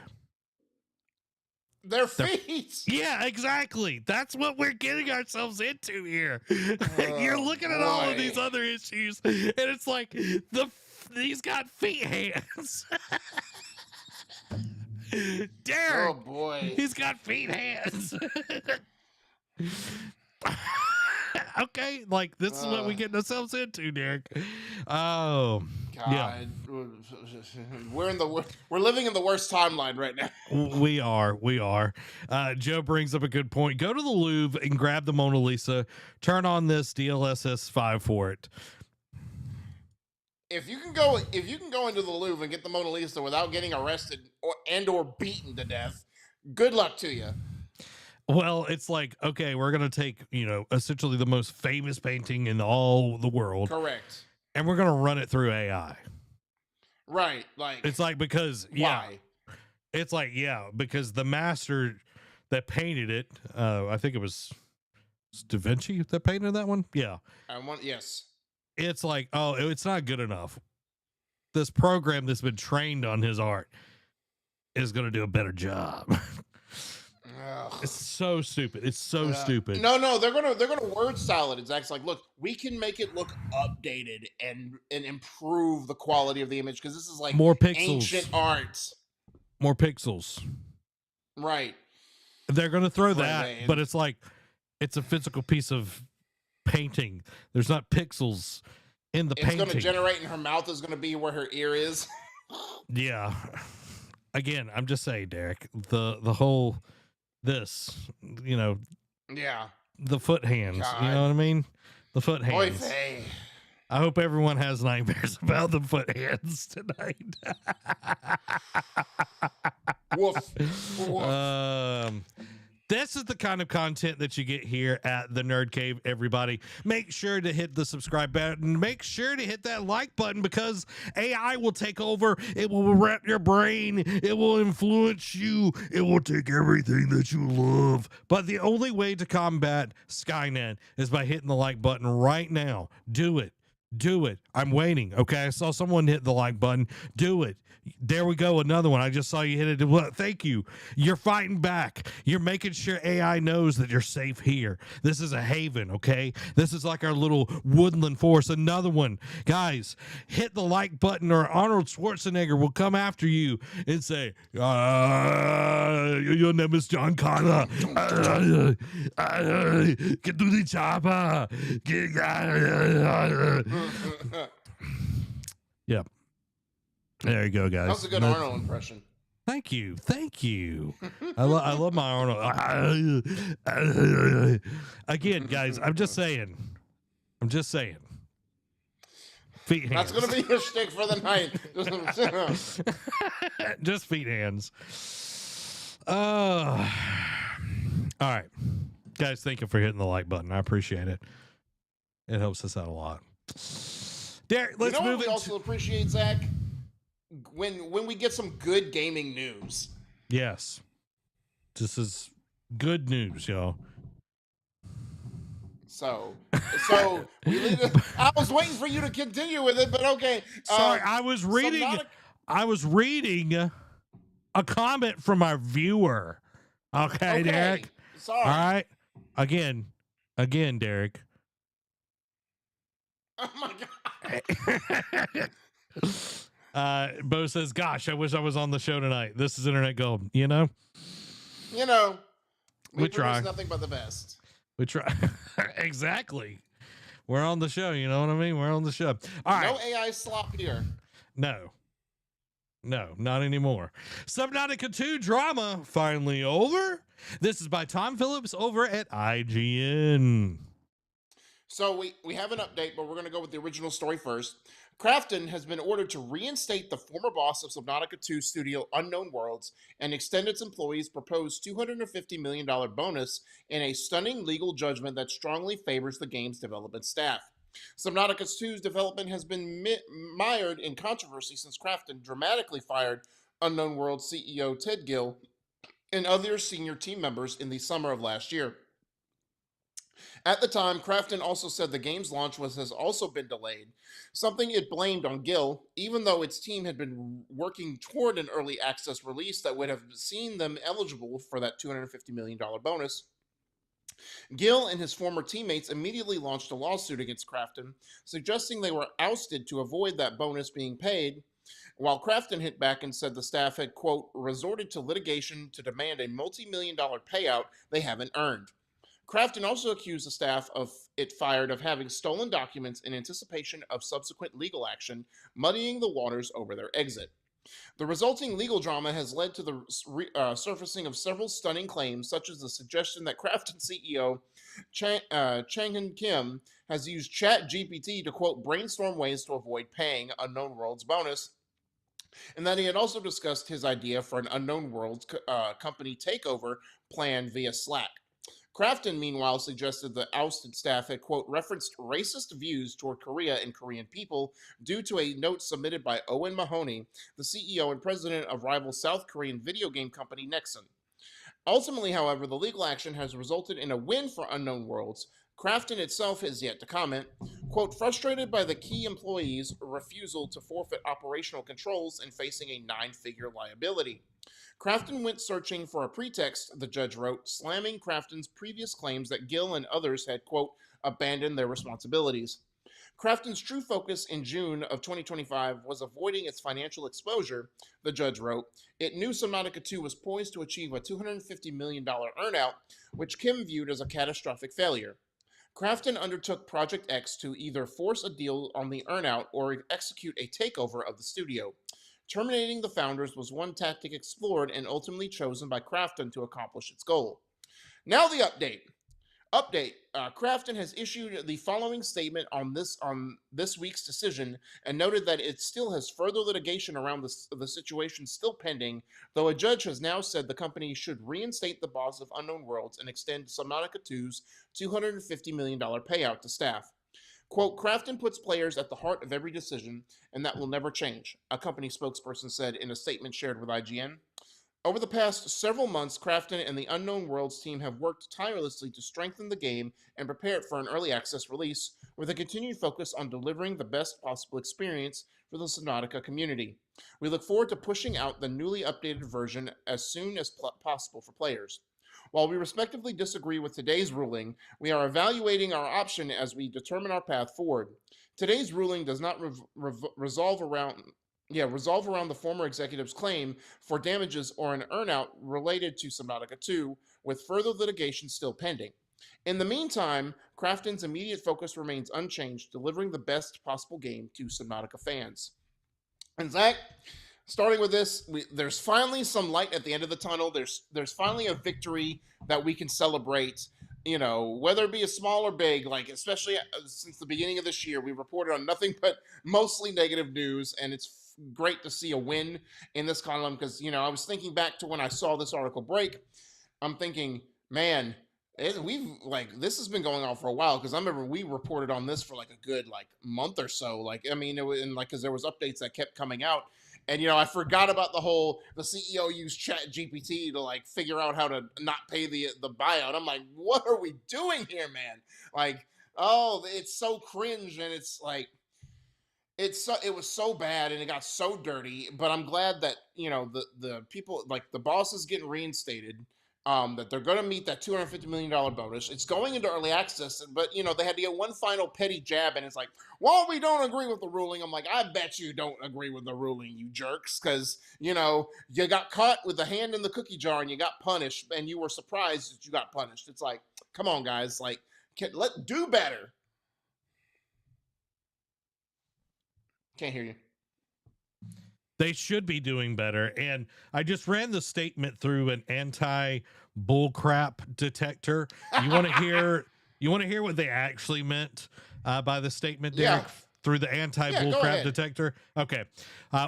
Their feet. Yeah, exactly. That's what we're getting ourselves into here. You're looking at all of these other issues, and it's like he's got feet hands. Derek, oh boy, he's got feet hands. Okay, like this is what we get ourselves into, Derek. Oh God, yeah, we're living in the worst timeline right now. we are. Joe brings up a good point. Go to the Louvre and grab the Mona Lisa. Turn on this DLSS 5 for it. If you can go into the Louvre and get the Mona Lisa without getting arrested or beaten to death, good luck to you. Well, it's like, okay, we're going to take, you know, essentially the most famous painting in all the world. Correct. And we're going to run it through AI. Right. Like, it's like, because, why? Yeah, it's like, yeah, because the master that painted it, I think it was Da Vinci that painted that one. Yeah. Yes. It's like, oh, it's not good enough. This program that's been trained on his art is going to do a better job. It's so stupid. It's so stupid. No, they're gonna word style it. It's actually like, look, we can make it look updated and improve the quality of the image because this is like more pixels, ancient art. More pixels. Right. They're gonna throw that, but it's like it's a physical piece of painting. There's not pixels in the painting. It's gonna generate, and her mouth is gonna be where her ear is. Yeah. Again, I'm just saying, Derek, the whole this, you know, yeah, the foot hands, God. You know what I mean? The foot hands. Oy, I hope everyone has nightmares about the foot hands tonight. Woof. Woof. This is the kind of content that you get here at the Nerd Cave, everybody. Make sure to hit the subscribe button. Make sure to hit that like button because AI will take over. It will wrap your brain. It will influence you. It will take everything that you love. But the only way to combat Skynet is by hitting the like button right now. Do it. Do it. I'm waiting. Okay. I saw someone hit the like button. Do it. There we go. Another one. I just saw you hit it. Well, thank you. You're fighting back. You're making sure AI knows that you're safe here. This is a haven. Okay. This is like our little woodland forest. Another one. Guys, hit the like button or Arnold Schwarzenegger will come after you and say, your name is John Connor. Get to the chopper. Yep. There you go, guys. That was a good Arnold impression. Thank you. Thank you. I love my Arnold. Again, guys, I'm just saying. Feet hands. That's going to be your shtick for the night. Just feet hands. All right. Guys, thank you for hitting the like button. I appreciate it. It helps us out a lot. Derek, let's move. We also appreciate, Zach, when we get some good gaming news. Yes, this is good news, y'all. So I was waiting for you to continue with it, but okay. Sorry, I was reading a comment from our viewer. Okay, Derek. Sorry. All right. Again, Derek. Oh my god. Bo says, "Gosh, I wish I was on the show tonight. This is internet gold." You know, You know, we try. produce nothing but the best. We try. Exactly. We're on the show. You know what I mean? We're on the show. All right. No AI slop here. No, not anymore. Subnautica 2 drama finally over. This is by Tom Phillips over at IGN. So we have an update, but we're going to go with the original story first. Krafton has been ordered to reinstate the former boss of Subnautica 2 studio Unknown Worlds and extend its employees' proposed $250 million bonus in a stunning legal judgment that strongly favors the game's development staff. Subnautica 2's development has been mired in controversy since Krafton dramatically fired Unknown Worlds CEO Ted Gill and other senior team members in the summer of last year. At the time, Krafton also said the game's launch has also been delayed, something it blamed on Gill, even though its team had been working toward an early access release that would have seen them eligible for that $250 million bonus. Gill and his former teammates immediately launched a lawsuit against Krafton, suggesting they were ousted to avoid that bonus being paid, while Krafton hit back and said the staff had, quote, resorted to litigation to demand a multi-million-dollar payout they haven't earned. Krafton also accused the staff of it fired of having stolen documents in anticipation of subsequent legal action, muddying the waters over their exit. The resulting legal drama has led to the surfacing of several stunning claims, such as the suggestion that Krafton CEO Changhan Kim has used ChatGPT to, quote, brainstorm ways to avoid paying Unknown Worlds bonus, and that he had also discussed his idea for an Unknown Worlds company takeover plan via Slack. Krafton, meanwhile, suggested the ousted staff had, quote, referenced racist views toward Korea and Korean people due to a note submitted by Owen Mahoney, the CEO and president of rival South Korean video game company Nexon. Ultimately, however, the legal action has resulted in a win for Unknown Worlds. Krafton itself has yet to comment. Quote, frustrated by the key employees' refusal to forfeit operational controls and facing a 9-figure liability. Krafton went searching for a pretext, the judge wrote, slamming Krafton's previous claims that Gill and others had, quote, abandoned their responsibilities. Krafton's true focus in June of 2025 was avoiding its financial exposure, the judge wrote. It knew Subnautica 2 was poised to achieve a $250 million earnout, which Kim viewed as a catastrophic failure. Krafton undertook Project X to either force a deal on the earnout or execute a takeover of the studio. Terminating the founders was one tactic explored and ultimately chosen by Krafton to accomplish its goal. Now the update. Krafton has issued the following statement on this week's decision and noted that it still has further litigation around the situation still pending, though a judge has now said the company should reinstate the boss of Unknown Worlds and extend Subnautica 2's $250 million payout to staff. Quote, Krafton puts players at the heart of every decision, and that will never change, a company spokesperson said in a statement shared with IGN. Over the past several months, Krafton and the Unknown Worlds team have worked tirelessly to strengthen the game and prepare it for an early access release, with a continued focus on delivering the best possible experience for the Subnautica community. We look forward to pushing out the newly updated version as soon as possible for players. While we respectively disagree with today's ruling, we are evaluating our option as we determine our path forward. Today's ruling does not resolve around the former executive's claim for damages or an earnout related to Subnautica 2, with further litigation still pending. In the meantime, Krafton's immediate focus remains unchanged, delivering the best possible game to Subnautica fans. And Zach, starting with this, there's finally some light at the end of the tunnel. There's finally a victory that we can celebrate, you know, whether it be a small or big, like especially since the beginning of this year, we reported on nothing but mostly negative news, and it's great to see a win in this column because, you know, I was thinking back to when I saw this article break. I'm thinking, man, this has been going on for a while, because I remember we reported on this for like a good month or so. Like, I mean, it was because there was updates that kept coming out. And, you know, I forgot about the CEO used ChatGPT to figure out how to not pay the buyout. I'm like, what are we doing here, man? Like, oh, it's so cringe, and it's like, it was so bad and it got so dirty. But I'm glad that, you know, the people, the boss is getting reinstated. that they're going to meet that $250 million bonus. It's going into early access, but they had to get one final petty jab, and it's like, well, we don't agree with the ruling. I'm like, I bet you don't agree with the ruling, you jerks, because you got caught with the hand in the cookie jar and you got punished, and you were surprised that you got punished. It's like, come on, guys, like, let do better. Can't hear you. They should be doing better. And I just ran the statement through an anti-bullcrap detector. You want to hear? You want to hear what they actually meant by the statement, Derek? Yeah. Through the anti-bullcrap detector? Okay.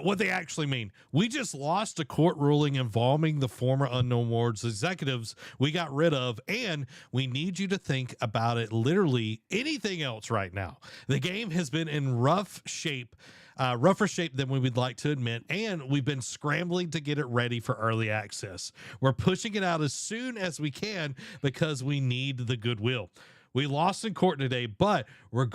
What they actually mean. We just lost a court ruling involving the former Unknown Wars executives we got rid of, and we need you to think about it literally anything else right now. The game has been in rougher shape than we would like to admit, and we've been scrambling to get it ready for early access. We're pushing it out as soon as we can because we need the goodwill. We lost in court today, but we're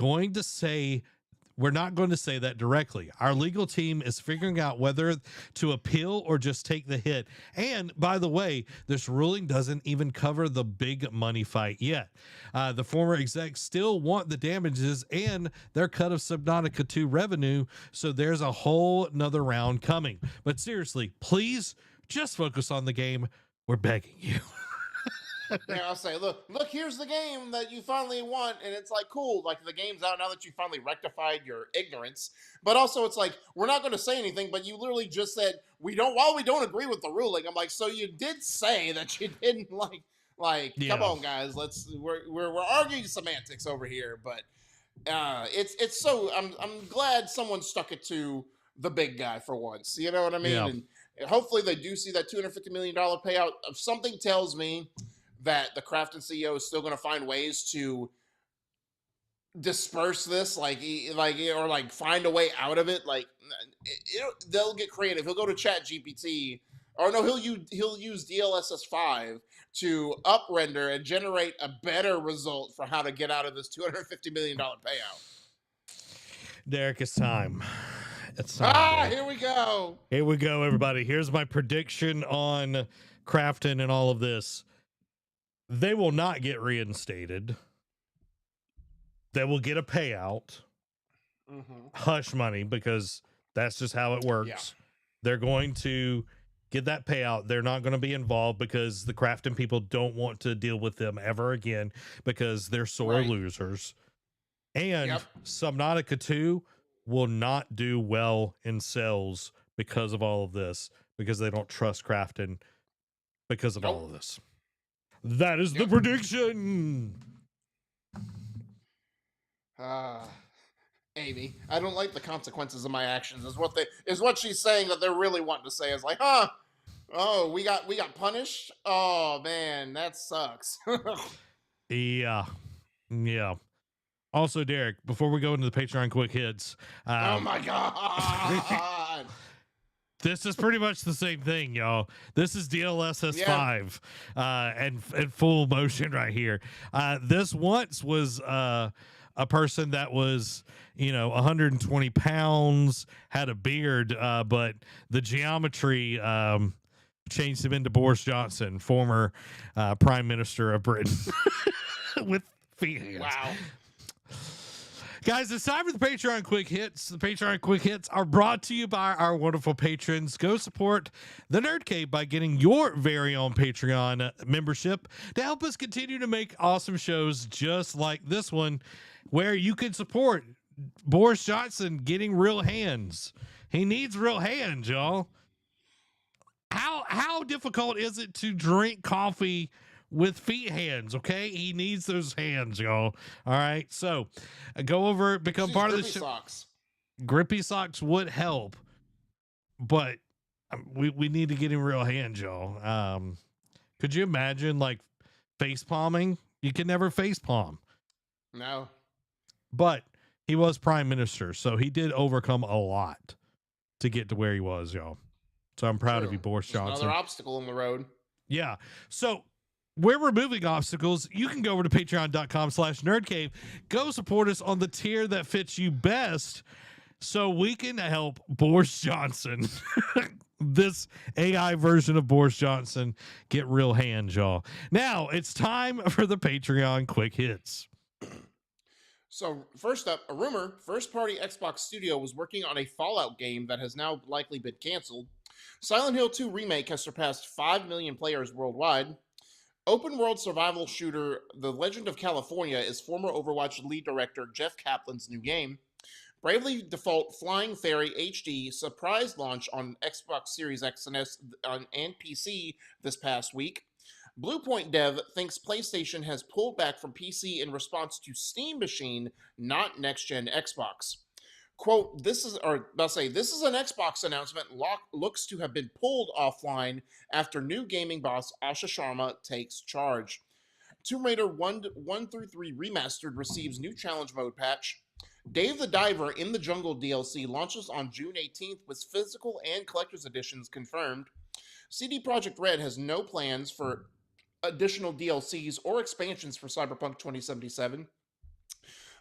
not going to say that directly. Our legal team is figuring out whether to appeal or just take the hit. And by the way, this ruling doesn't even cover the big money fight yet. The former execs still want the damages and their cut of Subnautica 2 revenue. So there's a whole nother round coming. But seriously, please just focus on the game. We're begging you. Yeah, I'll say, look, here's the game that you finally want, and it's like, cool, like the game's out now that you finally rectified your ignorance. But also, it's like, we're not going to say anything, but you literally just said while we don't agree with the ruling. I'm like, so you did say that you didn't Yeah. Come on, guys, we're arguing semantics over here, but it's so I'm glad someone stuck it to the big guy for once. You know what I mean? Yeah. And hopefully they do see that $250 million payout. Something tells me that the Krafton CEO is still going to find ways to disperse this, or find a way out of it. They'll get creative. He'll go to Chat GPT, or no, he'll use DLSS 5 to uprender and generate a better result for how to get out of this $250 million payout. Derek, it's time. It's time. Here we go. Here we go, everybody. Here's my prediction on Krafton and all of this. They will not get reinstated. They will get a payout. Hush money, because that's just how it works. Yeah. They're going to get that payout. They're not going to be involved because the Krafton people don't want to deal with them ever again because they're sore losers. And Subnautica 2 will not do well in sales because of all of this, because they don't trust Krafton because of all of this. That is the prediction. Amy, I don't like the consequences of my actions. Is what she's saying that they're really wanting to say is like, oh, we got punished. Oh man, that sucks. Yeah. Also, Derek, before we go into the Patreon quick hits, oh my god. This is pretty much the same thing, y'all. This is DLSS 5 and full motion right here. This once was a person that was, 120 pounds, had a beard, but the geometry changed him into Boris Johnson, former Prime Minister of Britain, with feet hands. Wow. Guys, it's time for the Patreon Quick Hits. The Patreon Quick Hits are brought to you by our wonderful patrons. Go support the Nerd Cave by getting your very own Patreon membership to help us continue to make awesome shows just like this one, where you can support Boris Johnson getting real hands. He needs real hands, y'all. How difficult is it to drink coffee with feet hands? Okay, he needs those hands, y'all. All right, so go over, become part of the show. Socks. Grippy socks would help, but we need to get him real hands, y'all. Could you imagine face palming? You can never face palm. No, but he was prime minister, so he did overcome a lot to get to where he was, y'all. So I'm proud of you, Boris Johnson. Another obstacle in the road. Yeah. So we're removing obstacles. You can go over to patreon.com/nerdcave. Go support us on the tier that fits you best so we can help Boris Johnson This AI version of Boris Johnson. Get real hands, y'all. Now it's time for the Patreon quick hits. So first up, a rumor: first-party Xbox studio was working on a Fallout game that has now likely been canceled. Silent Hill 2 Remake has surpassed 5 million players worldwide. Open world survival shooter The Legend of California is former Overwatch lead director Jeff Kaplan's new game. Bravely Default Flying Fairy HD surprise launch on Xbox Series X and S and PC this past week. Bluepoint Dev thinks PlayStation has pulled back from PC in response to Steam Machine, not next gen Xbox. Quote, this is an Xbox announcement looks to have been pulled offline after new gaming boss Asha Sharma takes charge. Tomb Raider 1 through 3 Remastered receives new challenge mode patch. Dave the Diver in the Jungle DLC launches on June 18th with physical and collector's editions confirmed. CD Projekt Red has no plans for additional DLCs or expansions for Cyberpunk 2077.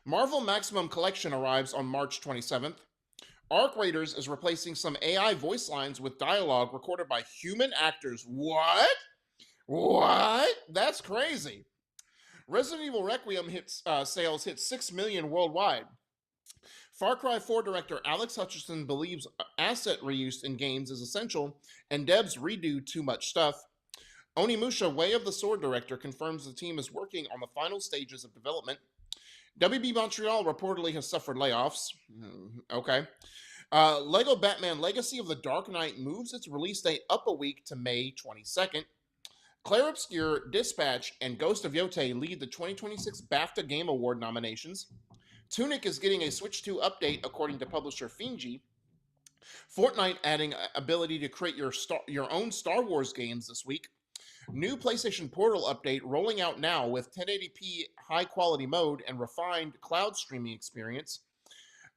Marvel Maximum Collection arrives on March 27th. Arc Raiders is replacing some AI voice lines with dialogue recorded by human actors. What? That's crazy. Resident Evil Requiem sales hit 6 million worldwide. Far Cry 4 director Alex Hutchinson believes asset reuse in games is essential, and devs redo too much stuff. Onimusha, Way of the Sword director, confirms the team is working on the final stages of development. WB Montreal reportedly has suffered layoffs. Okay. Lego Batman Legacy of the Dark Knight moves its release date up a week to May 22nd. Claire Obscure, Dispatch, and Ghost of Yote lead the 2026 BAFTA Game Award nominations. Tunic is getting a Switch 2 update, according to publisher Finji. Fortnite adding ability to create your own Star Wars games this week. New PlayStation Portal update rolling out now with 1080p high-quality mode and refined cloud streaming experience.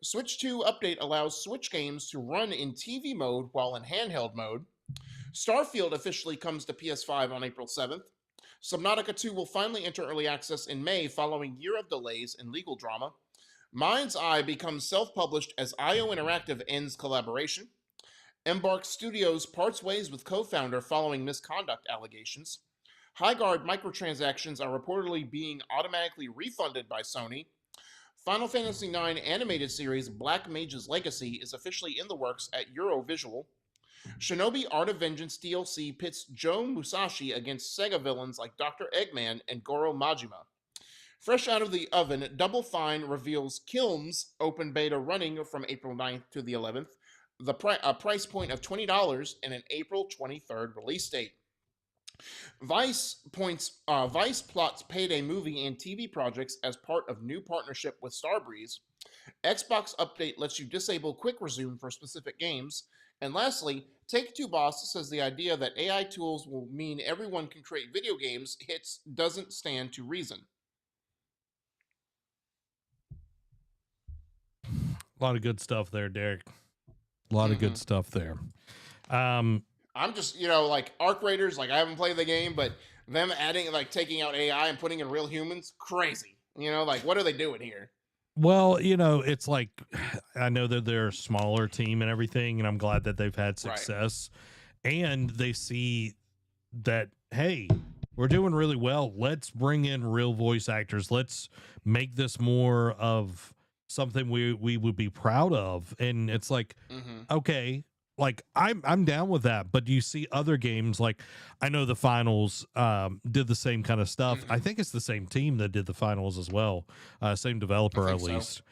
Switch 2 update allows Switch games to run in TV mode while in handheld mode. Starfield officially comes to PS5 on April 7th. Subnautica 2 will finally enter early access in May following year of delays and legal drama. Mind's Eye becomes self-published as IO Interactive ends collaboration. Embark Studios parts ways with co-founder following misconduct allegations. Highguard microtransactions are reportedly being automatically refunded by Sony. Final Fantasy IX animated series Black Mage's Legacy is officially in the works at Eurovisual. Shinobi Art of Vengeance DLC pits Joe Musashi against Sega villains like Dr. Eggman and Goro Majima. Fresh out of the oven, Double Fine reveals Kilm's open beta running from April 9th to the 11th, a price point of $20 and an April 23rd release date. Vice plots Payday movie and TV projects as part of new partnership with Starbreeze. Xbox update lets you disable quick resume for specific games. And lastly, Take-Two boss says the idea that AI tools will mean everyone can create video games doesn't stand to reason. A lot of good stuff there, Derek. A lot of good stuff there. I'm just, like Arc Raiders, like I haven't played the game, but them adding, like taking out AI and putting in real humans, crazy. Like what are they doing here? Well, it's like, I know that they're a smaller team and everything, and I'm glad that they've had success. Right. And they see that, hey, we're doing really well. Let's bring in real voice actors. Let's make this more of something we would be proud of. And it's like, okay, like I'm down with that. But do you see other games? Like I know the finals did the same kind of stuff. I think it's the same team that did the finals as well. Same developer at least. So.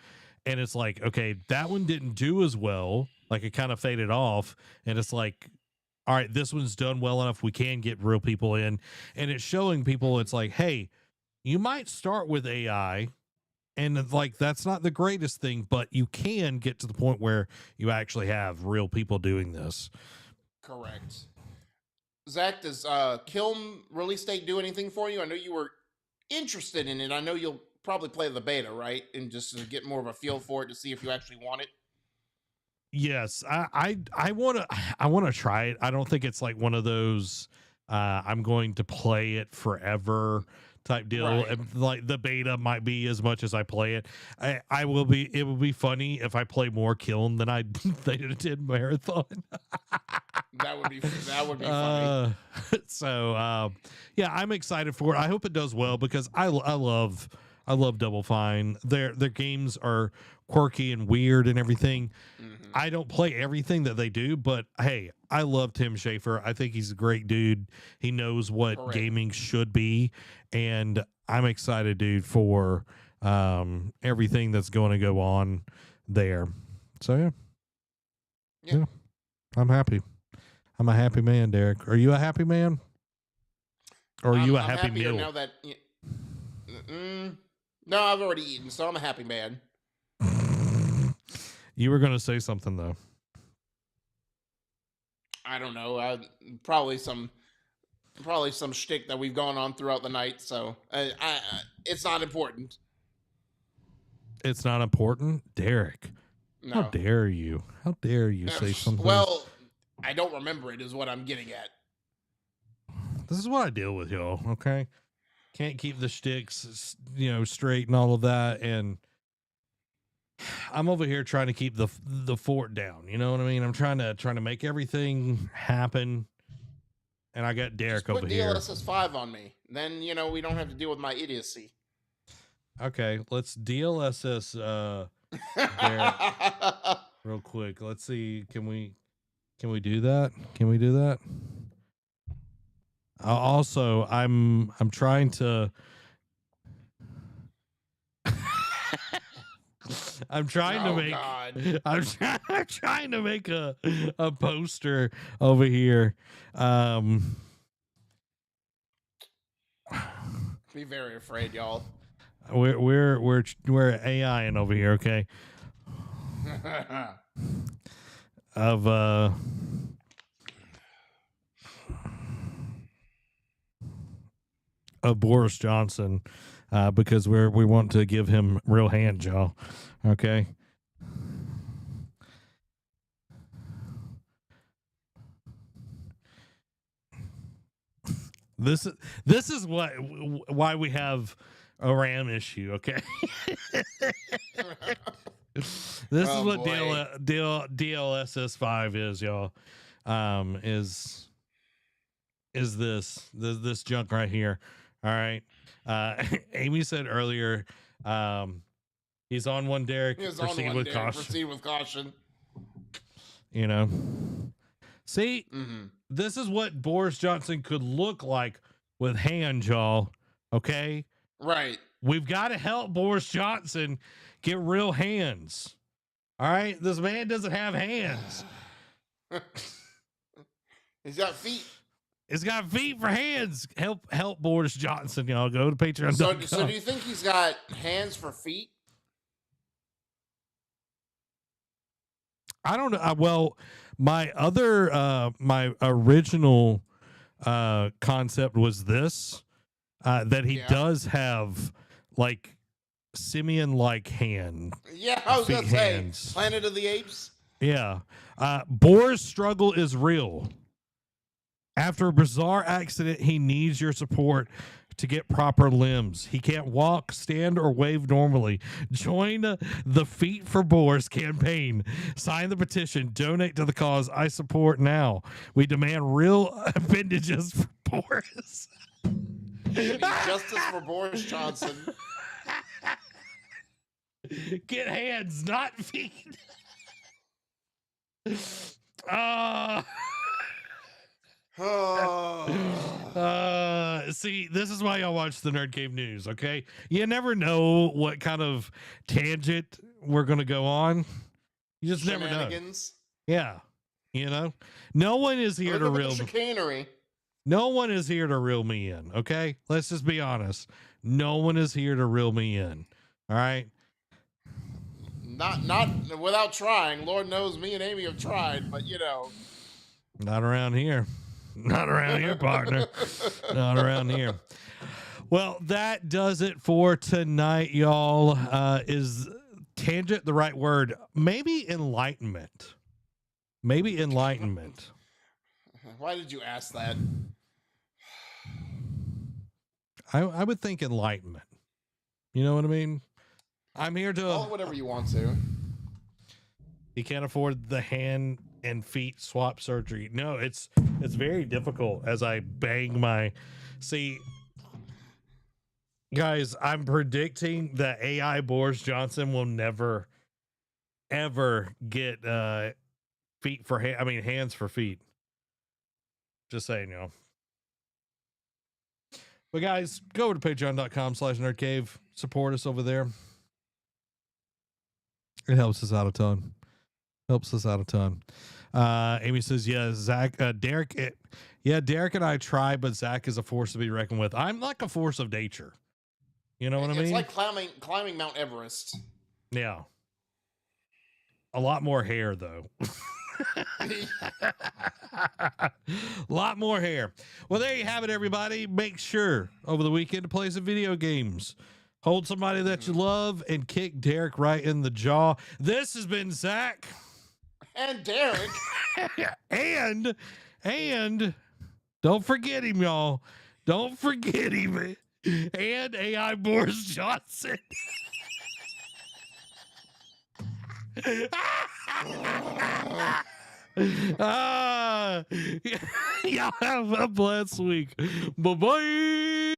And it's like, okay, that one didn't do as well. Like it kind of faded off. And it's like, all right, this one's done well enough. We can get real people in. And it's showing people, it's like, hey, you might start with AI. And like, that's not the greatest thing, but you can get to the point where you actually have real people doing this. Correct. Zach, does Kilm release date do anything for you? I know you were interested in it. I know you'll probably play the beta, right? And just to get more of a feel for it to see if you actually want it. Yes, I want to try it. I don't think it's like one of those I'm going to play it forever type deal. Right. And like the beta might be as much as I play it. I will be. It would be funny if I play more Kiln than I did Marathon. That would be funny. Yeah, I'm excited for it. I hope it does well because I love Double Fine. Their games are quirky and weird and everything. Mm-hmm. I don't play everything that they do, but hey, I love Tim Schafer. I think he's a great dude. He knows what Correct. gaming should be, and I'm excited, dude, for everything that's going to go on there. So yeah, I'm happy. I'm a happy man, Derek. Are you a happy man? Or are you a happy meal? Now that no, I've already eaten, so I'm a happy man. You were going to say something though. I don't know. Probably some shtick that we've gone on throughout the night. So it's not important. It's not important, Derek. No. How dare you? How dare you say something? Well, I don't remember it. Is what I'm getting at. This is what I deal with, y'all. Okay, can't keep the shticks, straight and all of that, and I'm over here trying to keep the fort down. You know what I mean? I'm trying to make everything happen, and I got Derek Just over here. Put DLSS 5 on me, then we don't have to deal with my idiocy. Okay, let's DLSS Derek real quick. Let's see. Can we do that? Can we do that? Also, I'm trying to. I'm trying to make a poster over here. Be very afraid, y'all. We're AI-ing over here, okay? Of Boris Johnson, because we want to give him real hands, y'all. Okay. This is why we have a RAM issue. Okay. This is what DLSS 5 is, y'all. Is this junk right here? All right. Amy said earlier, he's on one, Derek. Proceed with caution. See, This is what Boris Johnson could look like with hands, y'all. Okay, right. We've got to help Boris Johnson get real hands. All right, this man doesn't have hands. He's got feet. He's got feet for hands. Help Boris Johnson, y'all. Go to Patreon. So do you think he's got hands for feet? I don't know. Well, my original concept was this, that he does have like simian-like hand. Yeah, I was going to say Planet of the Apes. Yeah. Boris' struggle is real. After a bizarre accident, he needs your support to get proper limbs. He can't walk, stand, or wave normally. Join the Feet for Boris campaign. Sign the petition. Donate to the cause. I support now. We demand real appendages for Boris. Justice for Boris Johnson. Get hands, not feet. See, this is why y'all watch the Nerd Cave News, okay? You never know what kind of tangent we're gonna go on. You just never know. Yeah, no one is here to reel me. No one is here to reel me in. Okay, let's just be honest. No one is here to reel me in. All right. Not without trying. Lord knows me and Amy have tried, but not around here. Not around here, partner. Not around here. Well, that does it for tonight, y'all. Is tangent the right word? Maybe enlightenment. Maybe enlightenment. Why did you ask that? I would think enlightenment. You know what I mean? I'm here to Call it whatever you want to. He can't afford the hand and feet swap surgery. No, it's very difficult as I bang my see. Guys, I'm predicting that AI Boris Johnson will never ever get feet for hands for feet. Just saying, you know. But guys, go over to patreon.com/nerdcave. Support us over there. It helps us out a ton. Amy says, yeah, Zach, Derek, Derek and I try, but Zach is a force to be reckoned with. I'm like a force of nature. You know what I mean? It's like climbing Mount Everest. Yeah. A lot more hair, though. A lot more hair. Well, there you have it, everybody. Make sure over the weekend to play some video games. Hold somebody that you love and kick Derek right in the jaw. This has been Zach. And Derek. and don't forget him, y'all. Don't forget him. And AI Boris Johnson. Y'all have a blessed week. Bye-bye.